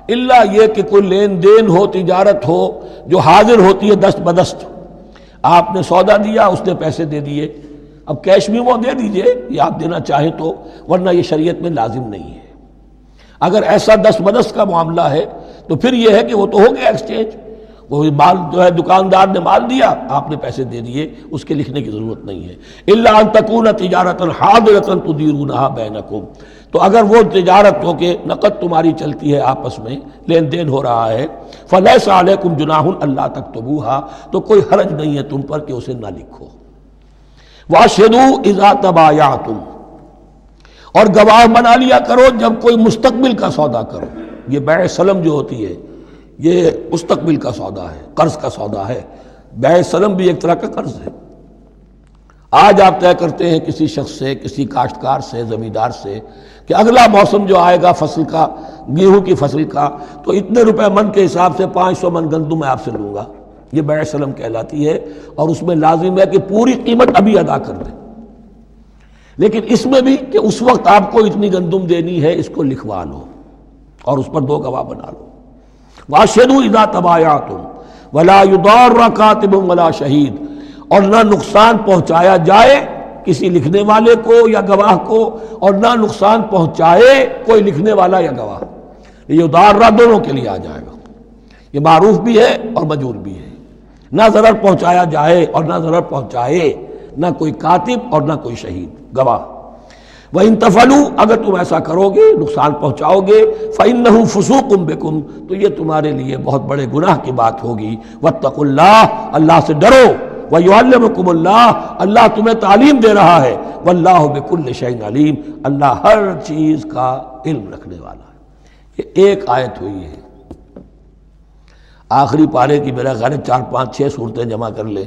الا یہ کہ کوئی لین دین ہو، تجارت ہو جو حاضر ہوتی ہے دست بدست، آپ نے سودا دیا، اس نے پیسے دے دیے، اب کیش میں وہ دے دیجئے یا آپ دینا چاہیں تو، ورنہ یہ شریعت میں لازم نہیں ہے۔ اگر ایسا دست بدست کا معاملہ ہے تو پھر یہ ہے کہ وہ تو ہو گیا ایکسچینج، وہ مال جو ہے دکاندار نے مال دیا، آپ نے پیسے دے دیے، اس کے لکھنے کی ضرورت نہیں ہے۔ الا ان تکون تجارۃ حاضرۃ تدیرونھا بینکم، تو اگر وہ تجارت ہو کہ نقد تمہاری چلتی ہے، آپس میں لین دین ہو رہا ہے، فلیس علیکم جناح الا تکتبوھا، تو کوئی حرج نہیں ہے تم پر کہ اسے نہ لکھو۔ واشہدوا اذا تبایعتم، اور گواہ بنا لیا کرو جب کوئی مستقبل کا سودا کرو۔ یہ بیع سلم جو ہوتی ہے یہ مستقبل کا سودا ہے، قرض کا سودا ہے۔ بیع سلم بھی ایک طرح کا قرض ہے۔ آج آپ طے کرتے ہیں کسی شخص سے، کسی کاشتکار سے، زمیندار سے کہ اگلا موسم جو آئے گا فصل کا، گیہوں کی فصل کا، تو اتنے روپے من کے حساب سے 500 من گندم میں آپ سے لوں گا۔ یہ بیع سلم کہلاتی ہے، اور اس میں لازم ہے کہ پوری قیمت ابھی ادا کر دیں۔ لیکن اس میں بھی کہ اس وقت آپ کو اتنی گندم دینی ہے، اس کو لکھوا لو اور اس پر 2 گواہ بنا لو۔ واشہدوا اذا تبایعتم ولا یضار کاتب ولا شہید، اور نہ نقصان پہنچایا جائے کسی لکھنے والے کو یا گواہ کو، اور نہ نقصان پہنچائے کوئی لکھنے والا یا گواہ۔ یہ یضار دونوں کے لیے آ جائے گا، یہ معروف بھی ہے اور مجرور بھی ہے۔ نہ ضرر پہنچایا جائے اور نہ ضرر پہنچائے، نہ کوئی کاتب اور نہ کوئی شہید گواہ۔ وَإِن تَفْعَلُوا، اگر تم ایسا کرو گے، نقصان پہنچاؤ گے، فَإِنَّهُ فُسُوقٌ بِكُمْ، تو یہ تمہارے لیے بہت بڑے گناہ کی بات ہوگی۔ وَاتَّقُوا اللَّهَ، اللہ سے ڈرو، وَيُعَلِّمُكُمُ اللَّهُ، اللہ تمہیں تعلیم دے رہا ہے، وَاللَّهُ بِكُلِّ شَيْءٍ عَلِيمٌ، اللہ ہر چیز کا علم رکھنے والا ہے۔ یہ ایک آیت ہوئی ہے، آخری پارے کی میرا خیال ہے 4 5 6 صورتیں جمع کر لیں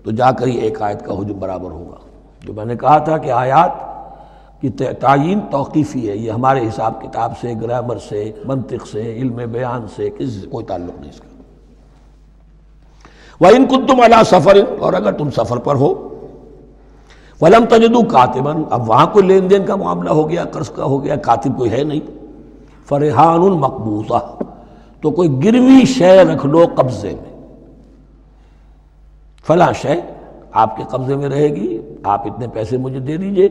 تو جا کر یہ ایک آیت کا حجم برابر ہوگا۔ جو میں نے کہا تھا کہ آیات کی تعیین توقیفی ہے، یہ ہمارے حساب کتاب سے، گرامر سے، منطق سے، علم بیان سے کسی سے کوئی تعلق نہیں اس کا۔ وَإِن كُنتُمْ عَلَىٰ سَفَرٍ، اور اگر تم سفر پر ہو، وَلَمْ تَجِدُوا كَاتِبًا، اب وہاں کوئی لین دین کا معاملہ ہو گیا، قرض کا ہو گیا، کاتب کوئی ہے نہیں، فَرِحَانٌ مَقْبُوضَةٌ، تو کوئی گروی شے رکھ لو قبضے میں، فلاں شے آپ کے قبضے میں رہے گی، آپ اتنے پیسے مجھے دے دیجئے،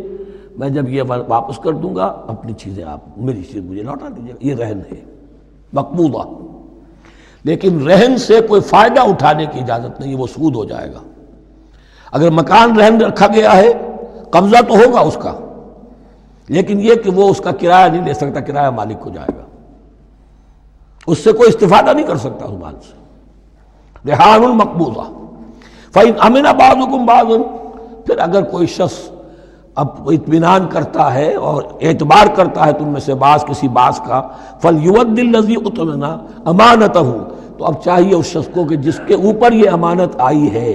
میں جب یہ واپس کر دوں گا اپنی چیزیں آپ میری چیز مجھے لوٹا دیجیے گا۔ یہ رہن ہے مقبوضہ، لیکن رہن سے کوئی فائدہ اٹھانے کی اجازت نہیں، وہ سود ہو جائے گا۔ اگر مکان رہن رکھا گیا ہے، قبضہ تو ہوگا اس کا، لیکن یہ کہ وہ اس کا کرایہ نہیں لے سکتا، کرایہ مالک کو جائے گا، اس سے کوئی استفادہ نہیں کر سکتا اس مال سے۔ رہان مقبوضہ۔ فَإِنْ أَمِنَ بَعْضُكُمْ بَعْضًا، پھر اگر کوئی شخص اب اطمینان کرتا ہے اور اعتبار کرتا ہے تم میں سے بعض کسی بعض کا، فَلْيُؤَدِّ الَّذِي اؤْتُمِنَ أَمَانَتَهُ، تو اب چاہیے اس شخص کو کہ جس کے اوپر یہ امانت آئی ہے،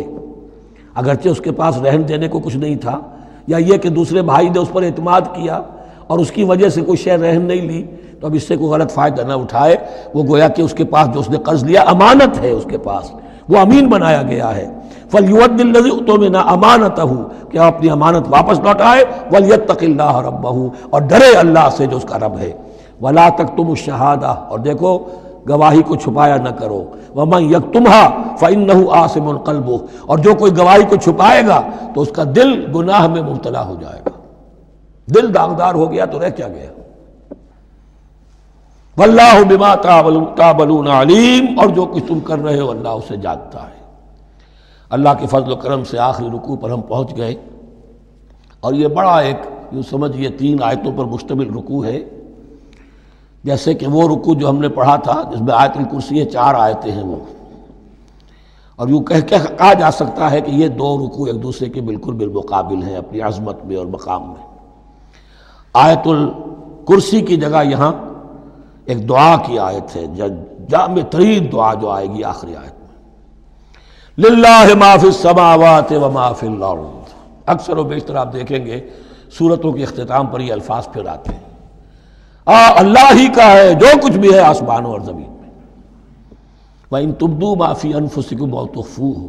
اگرچہ اس کے پاس رہن دینے کو کچھ نہیں تھا، یا یہ کہ دوسرے بھائی نے اس پر اعتماد کیا اور اس کی وجہ سے کوئی شے رہن نہیں لی، تو اب اس سے کوئی غلط فائدہ نہ اٹھائے، وہ گویا کہ اس کے پاس جو اس نے قرض لیا امانت ہے، اس کے پاس وہ امین بنایا گیا ہے۔ فَلْيُؤَدِّ الَّذِي اؤْتُمِنَ أَمَانَتَهُ، کہ اپنی امانت واپس لوٹائے، وَلْيَتَّقِ اللَّهَ رَبَّهُ، اور ڈرے اللہ سے جو اس کا رب ہے۔ وَلَا تَكْتُمُوا الشَّهَادَةَ، اور دیکھو گواہی کو چھپایا نہ کرو، وَمَن يَكْتُمْهَا فَإِنَّهُ آثِمٌ قَلْبُهُ، اور جو کوئی گواہی کو چھپائے گا تو اس کا دل گناہ میں مبتلا ہو جائے گا، دل داغدار ہو گیا تو رہ کیا گیا۔ وَاللَّهُ بِمَا تَعْمَلُونَ عَلِيمٌ، اور جو کچھ تم کر رہے ہو اللہ اسے جانتا ہے۔ اللہ کے فضل و کرم سے آخری رکوع پر ہم پہنچ گئے، اور یہ بڑا ایک یوں سمجھئے 3 آیتوں پر مشتمل رکوع ہے، جیسے کہ وہ رکوع جو ہم نے پڑھا تھا جس میں آیت الکرسی 4 آیتیں ہیں وہ، اور یوں کہا جا سکتا ہے کہ یہ 2 رکوع ایک دوسرے کے بالکل بالمقابل ہیں اپنی عظمت میں اور مقام میں۔ آیت الکرسی کی جگہ یہاں ایک دعا کی آیت ہے، جامع ترین دعا جو آئے گی آخری آیت میں، للہ ما فی السماوات و ما فی الارض۔ اکثر و بیشتر آپ دیکھیں گے سورتوں کے اختتام پر یہ الفاظ پھر آتے ہیں، اللہ ہی کا ہے جو کچھ بھی ہے آسمانوں اور زمین میں۔ وَإِن تُبْدُوا مَا فِي أَنفُسِكُمْ أَوْ تُخْفُوهُ،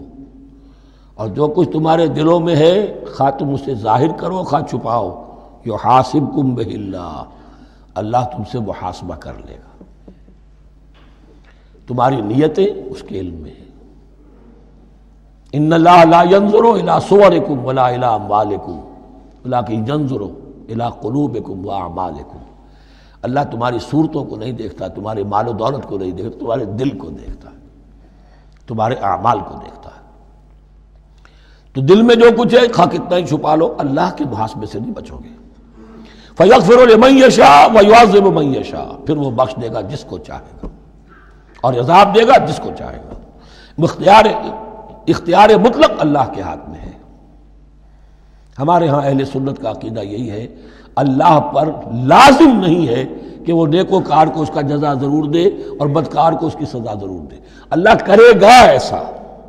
اور جو کچھ تمہارے دلوں میں ہے خواہ تم اسے ظاہر کرو خواہ چھپاؤ، یحاسبکم بہ اللہ، اللہ تم سے محاسبہ کر لے گا، تمہاری نیتیں اس کے علم میں ہیں۔ ان اللہ لا ينظر الى صورکم ولا الى اموالکم ولکن ينظر الى قلوبکم واعمالکم، اللہ تمہاری صورتوں کو نہیں دیکھتا، تمہارے مال و دولت کو نہیں دیکھتا، تمہارے دل کو دیکھتا ہے۔ تمہارے اعمال کو دیکھتا ہے۔ تو دل میں جو کچھ ہے خواہ کتنا ہی چھپا لو، اللہ کے محاسبے سے نہیں بچو گے۔ فَيَغْفِرُ لِمَن يَشَاءُ وَيُعَذِّبُ مَن يَشَاءُ، پھر وہ بخش دے گا جس کو چاہے گا اور عذاب دے گا جس کو چاہے گا۔ اختیار مطلق اللہ کے ہاتھ میں ہے۔ ہمارے ہاں اہل سنت کا عقیدہ یہی ہے، اللہ پر لازم نہیں ہے کہ وہ نیکوکار کو اس کا جزا ضرور دے اور بدکار کو اس کی سزا ضرور دے۔ اللہ کرے گا ایسا،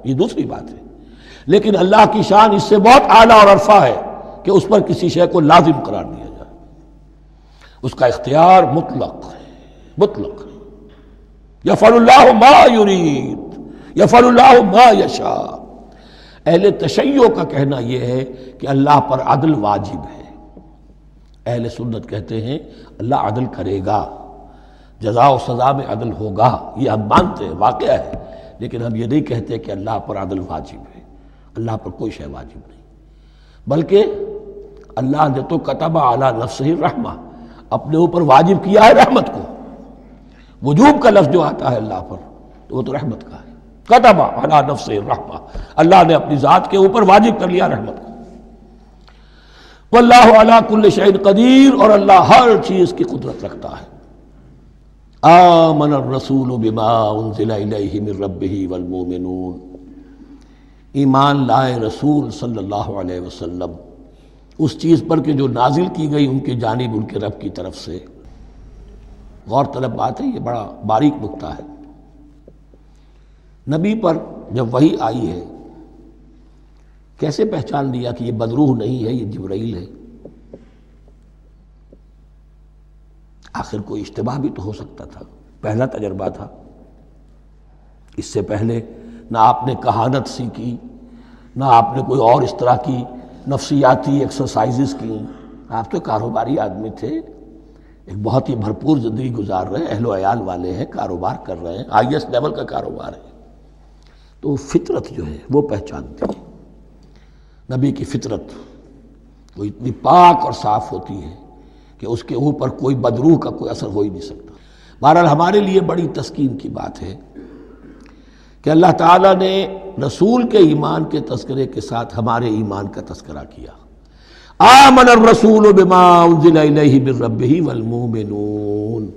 یہ دوسری بات ہے، لیکن اللہ کی شان اس سے بہت اعلیٰ اور عرفہ ہے کہ اس پر کسی شے کو لازم قرار دیا جائے۔ اس کا اختیار مطلق ہے، مطلق ہے۔ یفعل اللہ ما یرید، یفعل اللہ ما یشاء۔ اہل تشیع کا کہنا یہ ہے کہ اللہ پر عدل واجب ہے۔ اہل سنت کہتے ہیں اللہ عدل کرے گا، جزا و سزا میں عدل ہوگا، یہ ہم مانتے ہیں، واقعہ ہے، لیکن ہم یہ نہیں کہتے کہ اللہ پر عدل واجب ہے۔ اللہ پر کوئی شے واجب نہیں، بلکہ اللہ نے تو کتب علی نفسہ الرحمہ، اپنے اوپر واجب کیا ہے رحمت کو۔ وجوب کا لفظ جو آتا ہے اللہ پر تو وہ تو رحمت کا ہے، کتب علی نفسہ الرحمہ، اللہ نے اپنی ذات کے اوپر واجب کر لیا رحمت کو۔ واللہ علی کل شیء قدیر، اور اللہ ہر چیز کی قدرت رکھتا ہے۔ آمن الرسول بما انزل الیہ من ربہ والمؤمنون، ایمان لائے رسول صلی اللہ علیہ وسلم اس چیز پر کہ جو نازل کی گئی ان کی جانب ان کے رب کی طرف سے۔ غور طلب بات ہے، یہ بڑا باریک نکتہ ہے۔ نبی پر جب وحی آئی ہے کیسے پہچان لیا کہ یہ بدروح نہیں ہے، یہ جبرائیل ہے؟ آخر کوئی اشتباہ بھی تو ہو سکتا تھا، پہلا تجربہ تھا۔ اس سے پہلے نہ آپ نے کہانت سیکھی، نہ آپ نے کوئی اور اس طرح کی نفسیاتی ایکسرسائزز کی، آپ تو کاروباری آدمی تھے، ایک بہت ہی بھرپور زندگی گزار رہے ہیں، اہل و عیال والے ہیں، کاروبار کر رہے ہیں، ہائی ایسٹ لیول کا کاروبار ہے، تو فطرت جو ہے وہ پہچانتی ہے۔ نبی کی فطرت وہ اتنی پاک اور صاف ہوتی ہے کہ اس کے اوپر کوئی بدروح کا کوئی اثر ہو ہی نہیں سکتا۔ بہرحال ہمارے لیے بڑی تسکین کی بات ہے کہ اللہ تعالیٰ نے رسول کے ایمان کے تذکرے کے ساتھ ہمارے ایمان کا تذکرہ کیا۔ آمن الرسول بما انزل الیہ من ربہ والمؤمنون،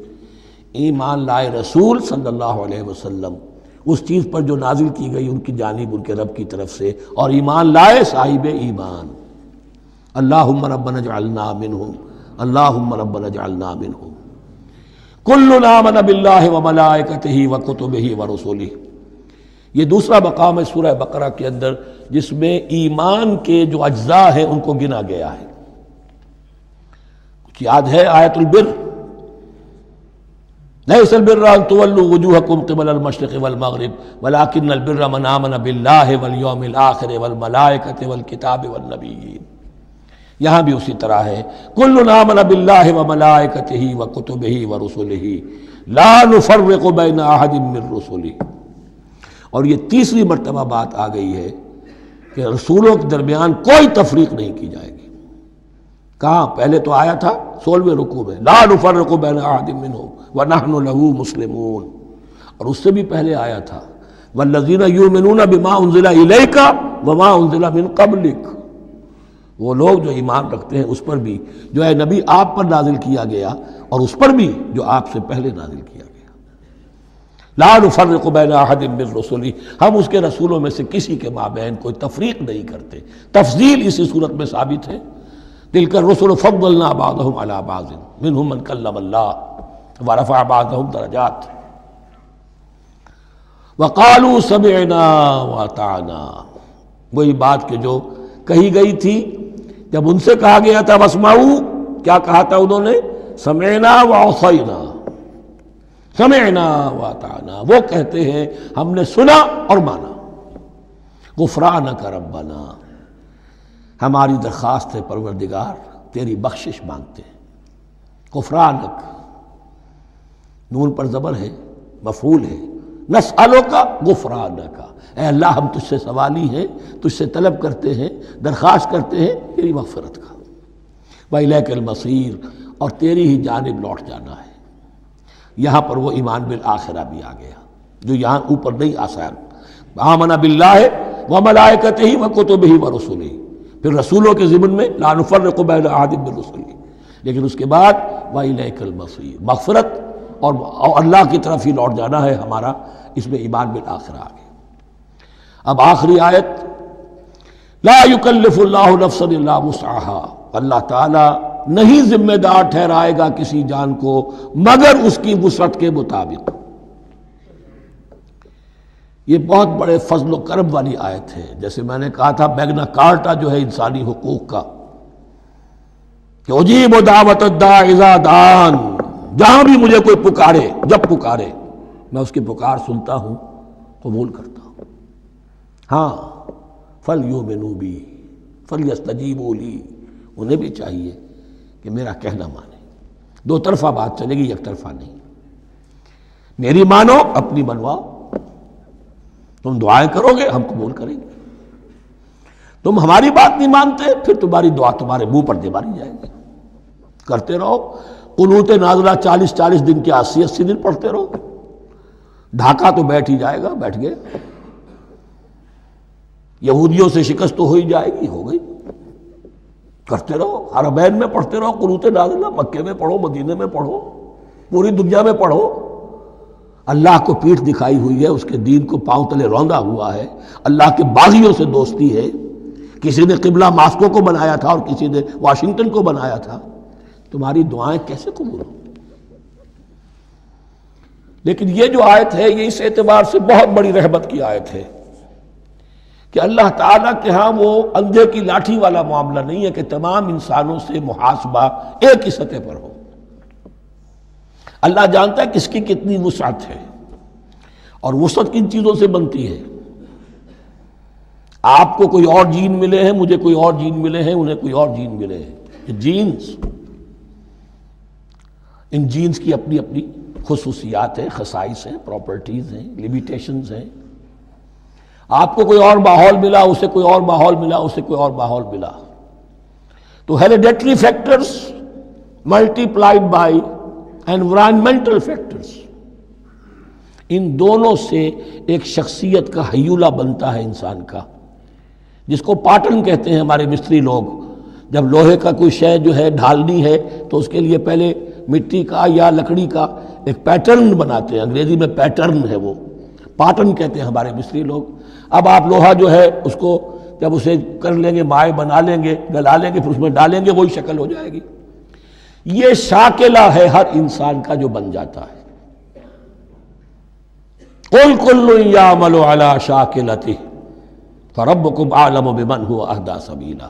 ایمان لائے رسول صلی اللہ علیہ وسلم اس چیز پر جو نازل کی گئی ان کی جانب ان کے رب کی طرف سے، اور ایمان لائے صاحب ایمان۔ اللہم ربنا اجعلنا منہم، اللہم ربنا اجعلنا منہم۔ کل آمن باللہ وملائکتہ وکتبہ ورسلہ، یہ دوسرا مقام ہے سورہ بقرہ کے اندر جس میں ایمان کے جو اجزاء ہیں ان کو گنا گیا ہے۔ کچھ یاد ہے آیت البر؟ لیس البر ان تولوا وجوہکم قبل المشرق والمغرب ولکن البر من آمن باللہ والیوم الآخر والملائکۃ والکتاب والنبیین۔ یہاں بھی اسی طرح ہے، کل آمن باللہ وملائکتہ وکتبہ ورسلہ لا نفرق بین احد من رسلہ۔ اور یہ تیسری مرتبہ بات آ گئی ہے کہ رسولوں کے درمیان کوئی تفریق نہیں کی جائے گی۔ کہاں؟ پہلے تو آیا تھا 16ویں رکوع میں، لا نفرق بین احد منہم ونحن له مسلمون، اور اس سے بھی پہلے آیا تھا والذین یؤمنون بما انزل الیک وما انزل من قبلک، وہ لوگ جو ایمان رکھتے ہیں اس پر بھی جو ہے نبی آپ پر نازل کیا گیا اور اس پر بھی جو آپ سے پہلے نازل کیا گیا۔ لا نفرق بین احد من رسلہ، ہم اس کے رسولوں میں سے کسی کے مابین کوئی تفریق نہیں کرتے۔ تفضیل اسی صورت میں ثابت ہے، تلک الرسل فضلنا بعضهم علی بعض منهم من کلم اللہ ورفع بعضهم درجات وقالوا سمعنا واطعنا، وہی بات کہ جو کہی گئی تھی جب ان سے کہا گیا تھا واسمعوا، کیا کہا تھا انہوں نے؟ سمعنا وعصینا، سمعنا واطعنا، وہ کہتے ہیں ہم نے سنا اور مانا۔ غفرانک ربنا، ہماری درخواست ہے پروردگار، تیری بخشش مانگتے ہیں۔ غفرانک، نون پر زبر ہے، مفعول ہے، نسألک غفرانک، اے اللہ ہم تجھ سے سوالی ہیں، تجھ سے طلب کرتے ہیں، درخواست کرتے ہیں تیری مغفرت کا۔ وإلیک المصیر، اور تیری ہی جانب لوٹ جانا ہے۔ یہاں پر وہ ایمان بالآخرہ بھی آ گیا جو یہاں اوپر نہیں آسان۔ آمن باللہ وملائکتہ وکتبہ ورسلہ، پھر رسولوں کے ضمن میں لا نفرق بین احد من رسلہ، لیکن اس کے بعد وإلیک المصیر، مغفرت اور اللہ کی طرف ہی لوٹ جانا ہے ہمارا، اس میں ایمان بالآخرہ آ گیا۔ اب آخری آیت، لا یکلف اللہ نفسا الا وسعها، اللہ تعالیٰ نہیں ذمہ دار ٹھہرائے گا کسی جان کو مگر اس کی وسعت کے مطابق۔ یہ بہت بڑے فضل و کرم والی آیت ہے، جیسے میں نے کہا تھا میگنا کارٹا جو ہے انسانی حقوق کا، کہ اجیب دعوت الداع اذا دعان، جہاں بھی مجھے کوئی پکارے، جب پکارے میں اس کی پکار سنتا ہوں، قبول کرتا ہوں۔ ہاں فَلْيُؤْمِنُوا بِي فَلْيَسْتَجِيبُوا لِي، انہیں بھی چاہیے کہ میرا کہنا مانے، دو طرفہ بات چلے گی، یک طرفہ نہیں۔ میری مانو، اپنی منواؤ، تم دعائیں کرو گے ہم قبول کریں گے، تم ہماری بات نہیں مانتے پھر تمہاری دعا تمہارے منہ پر دے ماری جائے گی۔ کرتے رہو قنوت نازلہ 40 دن کے 80 دن پڑھتے رہو، ڈھاکہ تو بیٹھ ہی جائے گا، بیٹھ گئے۔ یہودیوں سے شکست تو ہو ہی جائے گی، ہو گئی۔ کرتے رہو، حرمین میں پڑھتے رہو قنوت نازلہ، مکے میں پڑھو، مدینے میں پڑھو، پوری دنیا میں پڑھو۔ اللہ کو پیٹھ دکھائی ہوئی ہے، اس کے دین کو پاؤں تلے روندا ہوا ہے، اللہ کے باغیوں سے دوستی ہے، کسی نے قبلہ ماسکو کو بنایا تھا اور کسی نے واشنگٹن کو بنایا تھا، تمہاری دعائیں کیسے قبول ہوں؟ لیکن یہ جو آیت ہے یہ اس اعتبار سے بہت بڑی رحمت کی آیت ہے کہ اللہ تعالیٰ کے ہاں وہ اندھے کی لاٹھی والا معاملہ نہیں ہے کہ تمام انسانوں سے محاسبہ ایک ہی سطح پر ہو۔ اللہ جانتا ہے کس کی کتنی وسعت ہے، اور وسعت کن چیزوں سے بنتی ہے۔ آپ کو کوئی اور جین ملے ہیں، مجھے کوئی اور جین ملے ہیں، انہیں کوئی اور جین ملے ہیں، یہ جینز، ان جینز کی اپنی اپنی خصوصیات ہیں، خصائص ہیں، پراپرٹیز ہیں، لیمیٹیشنز ہیں۔ آپ کو کوئی اور ماحول ملا، اسے کوئی اور ماحول ملا، اسے کوئی اور ماحول ملا، تو hereditary factors multiplied by environmental factors, ان دونوں سے ایک شخصیت کا ہیولہ بنتا ہے انسان کا، جس کو پیٹرن کہتے ہیں ہمارے مستری لوگ۔ جب لوہے کا کوئی شے جو ہے ڈھالنی ہے تو اس کے لیے پہلے مٹی کا یا لکڑی کا ایک پیٹرن بناتے ہیں، انگریزی میں پیٹرن ہے، وہ پیٹرن کہتے ہیں ہمارے مستری لوگ۔ اب آپ لوہا جو ہے اس کو جب اسے کر لیں گے، مائع بنا لیں گے، گلا لیں گے، پھر اس میں ڈالیں گے، وہی شکل ہو جائے گی۔ یہ شاکلہ ہے ہر انسان کا جو بن جاتا ہے۔ قُلْ كُلٌّ يَعْمَلُ عَلَى شَاكِلَتِهِ فَرَبُّكُمْ أَعْلَمُ بِمَنْ هُوَ أَهْدَىٰ سَبِيلًا۔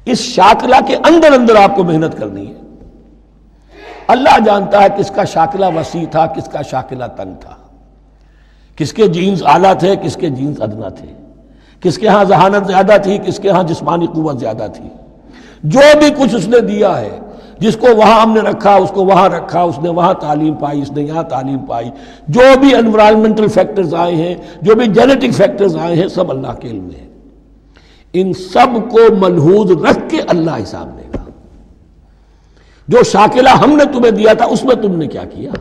اس شاکلہ کے اندر اندر آپ کو محنت کرنی ہے۔ اللہ جانتا ہے کس کا شاکلہ وسیع تھا، کس کا شاکلہ تنگ تھا، کس کے جینز اعلیٰ تھے، کس کے جینز ادنا تھے، کس کے ہاں ذہانت زیادہ تھی، کس کے ہاں جسمانی قوت زیادہ تھی۔ جو بھی کچھ اس نے دیا ہے، جس کو وہاں ہم نے رکھا اس کو وہاں رکھا، اس نے وہاں تعلیم پائی، اس نے یہاں تعلیم پائی، جو بھی انوائرمنٹل فیکٹرز آئے ہیں، جو بھی جینیٹک فیکٹرز آئے ہیں، سب اللہ کے علم میں ہے۔ ان سب کو ملحوظ رکھ کے اللہ حساب لے گا۔ جو شاکلہ ہم نے تمہیں دیا تھا اس میں تم نے کیا کیا؟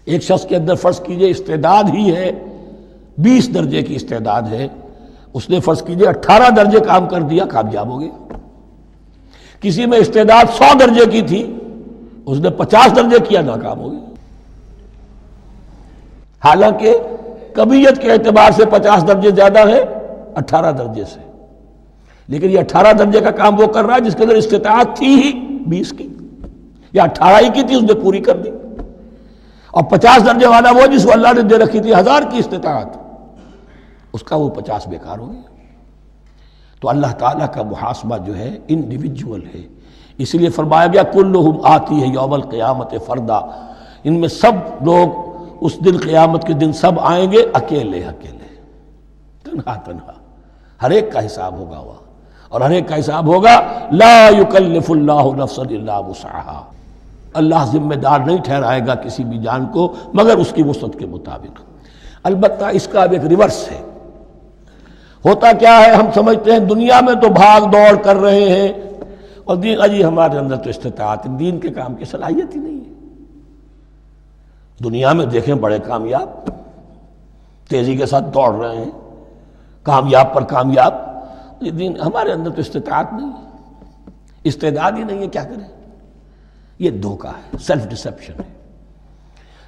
ایک شخص کے اندر فرض کیجئے استعداد ہی ہے 20 درجے کی استعداد ہے، اس نے فرض کیجئے 18 درجے کام کر دیا، کامیاب ہو گیا۔ کسی میں استعداد 100 درجے کی تھی، اس نے 50 درجے کیا، ناکام ہو گیا۔ حالانکہ کمیت کے اعتبار سے 50 درجے زیادہ ہے 18 درجے سے، لیکن یہ 18 درجے کا کام وہ کر رہا ہے جس کے اندر استطاعت تھی ہی 20 کی، یا 18 ہی کی تھی، اس نے پوری کر دی۔ اور 50 درجے والا وہ جس کو اللہ نے دے رکھی تھی 1000 کی استطاعت، اس کا وہ 50 بیکار ہو گیا۔ تو اللہ تعالیٰ کا محاسبہ جو ہے انڈیویجول ہے، اس لیے فرمایا گیا کلہم آتی ہے یوم القیامت فردا، ان میں سب لوگ اس دن قیامت کے دن سب آئیں گے اکیلے اکیلے، تنہا تنہا، ہر ایک کا حساب ہوگا وہاں، اور ہر ایک کا حساب ہوگا لا یکلف اللہ نفسا الا وسعها، اللہ ذمہ دار نہیں ٹھہرائے گا کسی بھی جان کو مگر اس کی وسعت کے مطابق۔ البتہ اس کا اب ایک ریورس ہے۔ ہوتا کیا ہے، ہم سمجھتے ہیں دنیا میں تو بھاگ دوڑ کر رہے ہیں، اور دین اجی ہمارے اندر تو استطاعت، دین کے کام کی صلاحیت ہی نہیں ہے۔ دنیا میں دیکھیں بڑے کامیاب، تیزی کے ساتھ دوڑ رہے ہیں کامیاب پر کامیاب. یہ دین ہمارے اندر تو استطاعت نہیں ہے، استعداد ہی نہیں ہے، کیا کریں؟ یہ دھوکہ ہے، سیلف ڈسیپشن ہے.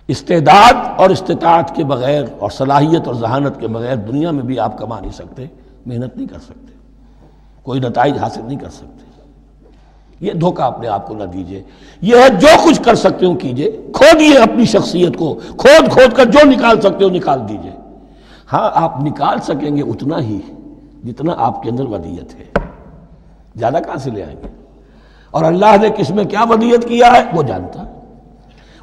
استعداد اور استطاعت کے بغیر اور صلاحیت اور ذہانت کے بغیر دنیا میں بھی آپ کما نہیں سکتے، محنت نہیں کر سکتے، کوئی نتائج حاصل نہیں کر سکتے. یہ دھوکہ اپنے آپ کو نہ دیجیے. یہ ہے جو کچھ کر سکتے ہو کیجیے، کھودیے اپنی شخصیت کو، کھود کر جو نکال سکتے ہو نکال دیجیے. ہاں آپ نکال سکیں گے اتنا ہی جتنا آپ کے اندر ودیت ہے، زیادہ کہاں سے لے آئیں گے؟ اور اللہ نے کس میں کیا ودیت کیا ہے وہ جانتا ہے.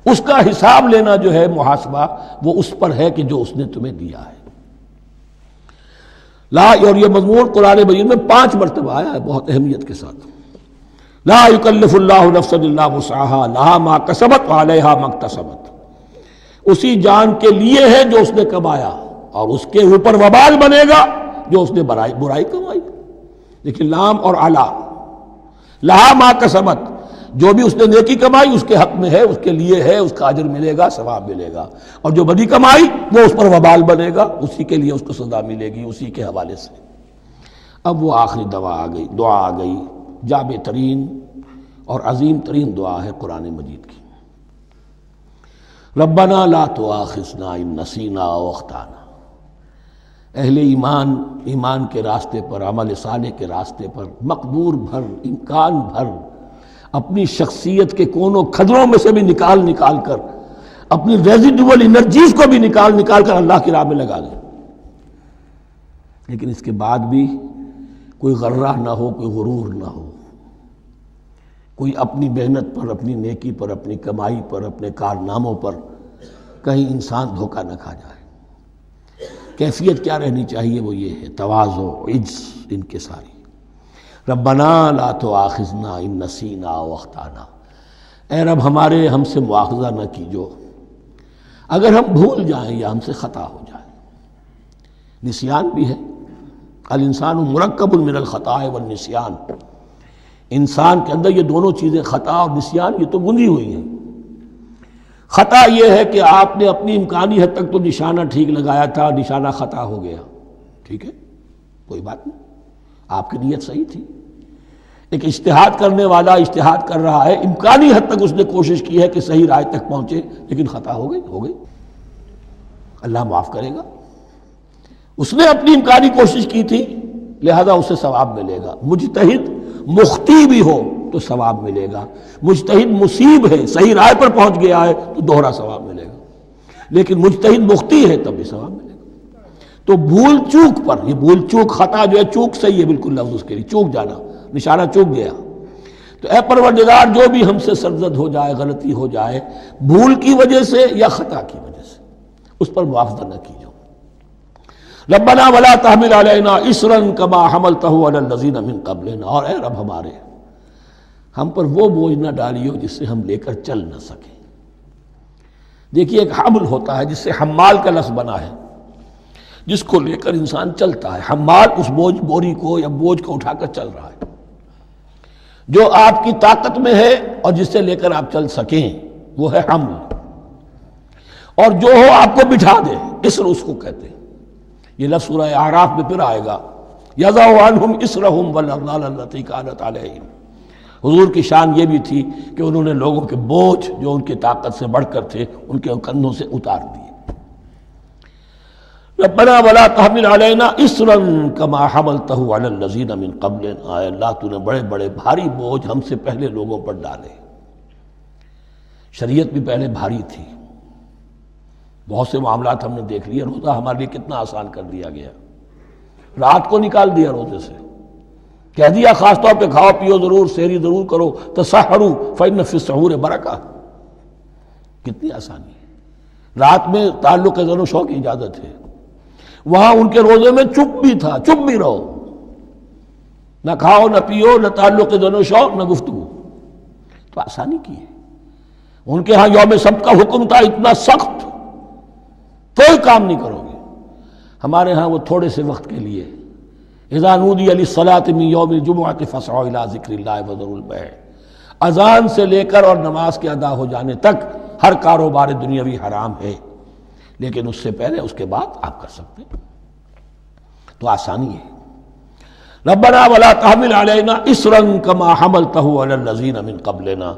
اس کا حساب لینا جو ہے، محاسبہ، وہ اس پر ہے کہ جو اس نے تمہیں دیا ہے. اور یہ مضمون قرآن مجید میں 5 مرتبہ آیا ہے بہت اہمیت کے ساتھ. لا یکلف اللہ نفسا الا وسعها لها ما کسبت وعلیہا ما اکتسبت. اسی جان کے لیے ہے جو اس نے کمایا، اور اس کے اوپر وبال بنے گا جو اس نے برائی کمائی. لیکن لام اور علا، لہا ما کسبت، جو بھی اس نے نیکی کمائی اس کے حق میں ہے، اس کے لیے ہے، اس کا اجر ملے گا، ثواب ملے گا. اور جو بدی کمائی وہ اس پر وبال بنے گا، اسی کے لیے اس کو سزا ملے گی، اسی کے حوالے سے. اب وہ آخری دعا آ گئی، جامع ترین اور عظیم ترین دعا ہے قرآن مجید کی. ربنا لا تؤاخذنا ان نسینا او اخطانا. اہل ایمان کے راستے پر، عمل صالح کے راستے پر مقدور بھر، امکان بھر اپنی شخصیت کے کونوں کھدروں میں سے بھی نکال کر، اپنی ریزیڈول انرجیز کو بھی نکال کر اللہ کی راہ میں لگا دیں. لیکن اس کے بعد بھی کوئی غرہ نہ ہو، کوئی غرور نہ ہو، کوئی اپنی محنت پر، اپنی نیکی پر، اپنی کمائی پر، اپنے کارناموں پر کہیں انسان دھوکہ نہ کھا جائے. کیفیت کیا رہنی چاہیے؟ وہ یہ ہے تواضع، عجز، انکساری. ربنا لا تؤاخذنا ان نسینا او اخطانا. اے رب ہم سے مواخذہ نہ کیجو اگر ہم بھول جائیں یا ہم سے خطا ہو جائے. نسیان بھی ہے، الانسان مرکب من الخطاء والنسیان. انسان کے اندر یہ دونوں چیزیں، خطا اور نسیان، یہ تو بندھی ہوئی ہیں. خطا یہ ہے کہ آپ نے اپنی امکانی حد تک تو نشانہ ٹھیک لگایا تھا، نشانہ خطا ہو گیا، ٹھیک ہے، کوئی بات نہیں، آپ کی نیت صحیح تھی. ایک اجتہاد کرنے والا اجتہاد کر رہا ہے، امکانی حد تک اس نے کوشش کی ہے کہ صحیح رائے تک پہنچے، لیکن خطا ہو گئی، اللہ معاف کرے گا. اس نے اپنی امکانی کوشش کی تھی، لہذا اسے ثواب ملے گا. مجتہد مخطی بھی ہو تو ثواب ملے گا. مجتہد مصیب ہے، صحیح رائے پر پہنچ گیا ہے تو دوہرا ثواب ملے گا. لیکن مجتہد مخطی ہے تب بھی ثواب ملے گا. تو بھول چوک پر، یہ بھول چوک، خطا جو ہے، چوک صحیح ہے بالکل لفظ اس کے لیے، چوک جانا، نشانہ چوک گیا. تو اے پروردگار جو بھی ہم سے سرزد ہو جائے، غلطی ہو جائے، بھول کی وجہ سے یا خطا کی وجہ سے، اس پر معاوضہ نہ کیجو. ربنا ولا تحمل علینا اصرا کما حملتہ علی الذین من قبلنا. اور اے رب ہمارے، ہم پر وہ بوجھ نہ ڈالیو جس سے ہم لے کر چل نہ سکیں. دیکھیے ایک حمل ہوتا ہے جس سے حمال کا لفظ بنا ہے، جس کو لے کر انسان چلتا ہے. حمال اس بوری کو یا بوجھ کو اٹھا کر چل رہا ہے. جو آپ کی طاقت میں ہے اور جس سے لے کر آپ چل سکیں وہ ہے حمل. اور جو ہو آپ کو بٹھا دے، اسر اس کو کہتے ہیں. یہ لفظ سورہ اعراف میں پھر آئے گا، یضع عنہم اسرہم والاغلال التی کانت علیہم. حضور کی شان یہ بھی تھی کہ انہوں نے لوگوں کے بوجھ جو ان کی طاقت سے بڑھ کر تھے ان کے کندھوں سے اتار دیے. ربنا ولا تحمل علینا اصرا کما حملتہ علی الذین من قبلنا. اے اللہ تو نے بڑے بڑے بھاری بوجھ ہم سے پہلے لوگوں پر ڈالے. شریعت بھی پہلے بھاری تھی، بہت سے معاملات ہم نے دیکھ لیے. روزہ ہمارے لیے کتنا آسان کر دیا گیا، رات کو نکال دیا روزے سے، کہہ دیا خاص طور پہ کھاؤ پیو ضرور، سحری ضرور کرو، تسحروا فإن فی السحور برکہ. کتنی آسانی ہے. رات میں تعلق زن و شو کی اجازت ہے. وہاں ان کے روزے میں چپ بھی تھا، چپ بھی رہو، نہ کھاؤ نہ پیو، نہ تعلق زن و شو، نہ گفتگو. تو آسانی کی ہے. ان کے ہاں یوم سبت کا حکم تھا اتنا سخت، کوئی کام نہیں کرو گے. ہمارے ہاں وہ تھوڑے سے وقت کے لیے، اذا نودی للصلاۃ من یوم الجمعۃ فاسعوا الی ذکر اللہ وذروا البیع. اذان سے لے کر اور نماز کے ادا ہو جانے تک ہر کاروبار دنیاوی حرام ہے، لیکن اس سے پہلے اس کے بعد آپ کر سکتے ہیں، تو آسانی ہے۔ ربنا ولا تحمل علینا اصرا کما حملته علی الذین من قبلنا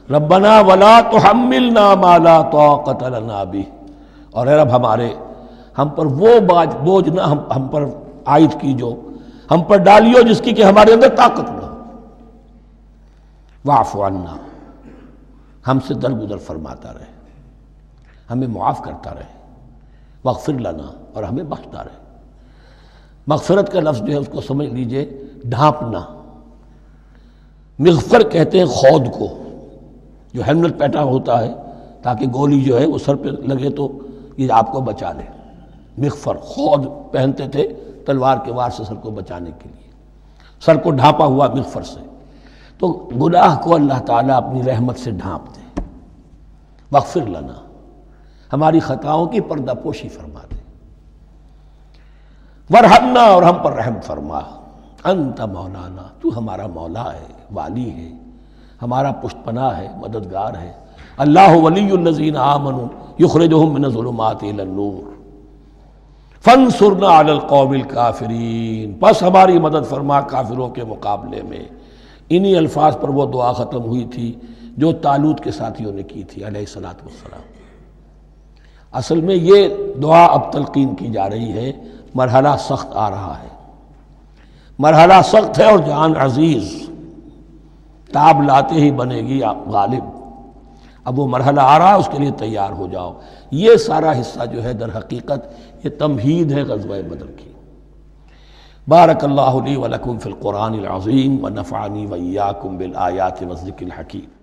ربنا ولا تحملنا ما لا طاقت لنا به، اور اے رب ہمارے ہم پر وہ بوجھ نہ ہم پر عائد کی جو ہم پر ڈالیو جس کی کہ ہمارے اندر طاقت نہ ہو۔ واعف عنا، ہم سے درگزر فرماتا رہے، ہمیں معاف کرتا رہے، واغفر لنا، اور ہمیں بخشتا رہے۔ مغفرت کا لفظ جو ہے اس کو سمجھ لیجئے ڈھانپنا۔ مغفر کہتے ہیں خود کو، جو ہیلمٹ پیٹا ہوتا ہے تاکہ گولی جو ہے وہ سر پہ لگے تو یہ آپ کو بچا لے۔ مغفر خود پہنتے تھے تلوار کے وار سے سر کو بچانے کے لیے، سر کو ڈھانپا ہوا مغفر سے۔ تو گناہ کو اللہ تعالیٰ اپنی رحمت سے ڈھانپ دے۔ واغفر لنا، ہماری خطاؤں کی پردہ پوشی فرما دے۔ ورحمنا، اور ہم پر رحم فرما۔ انت مولانا، تو ہمارا مولا ہے، والی ہے، ہمارا پشت پناہ ہے، مددگار ہے۔ اللہ ولی الذین آمنوا یخرجہم من الظلمات الی النور فانصرنا علی القوم الکافرین، پس ہماری مدد فرما کافروں کے مقابلے میں۔ انہی الفاظ پر وہ دعا ختم ہوئی تھی جو طالوت کے ساتھیوں نے کی تھی علیہ الصلوۃ والسلام۔ اصل میں یہ دعا اب تلقین کی جا رہی ہے، مرحلہ سخت آ رہا ہے، مرحلہ سخت ہے اور جان عزیز، تاب لاتے ہی بنے گی غالب۔ اب وہ مرحلہ آ رہا ہے، اس کے لیے تیار ہو جاؤ۔ یہ سارا حصہ جو ہے در حقیقت یہ تمہید ہے غزوہ بدر کی۔ بارک اللہ لی ولکم فی القرآن العظیم ونفعنی وإیاکم بالآیات والذکر الحکیم۔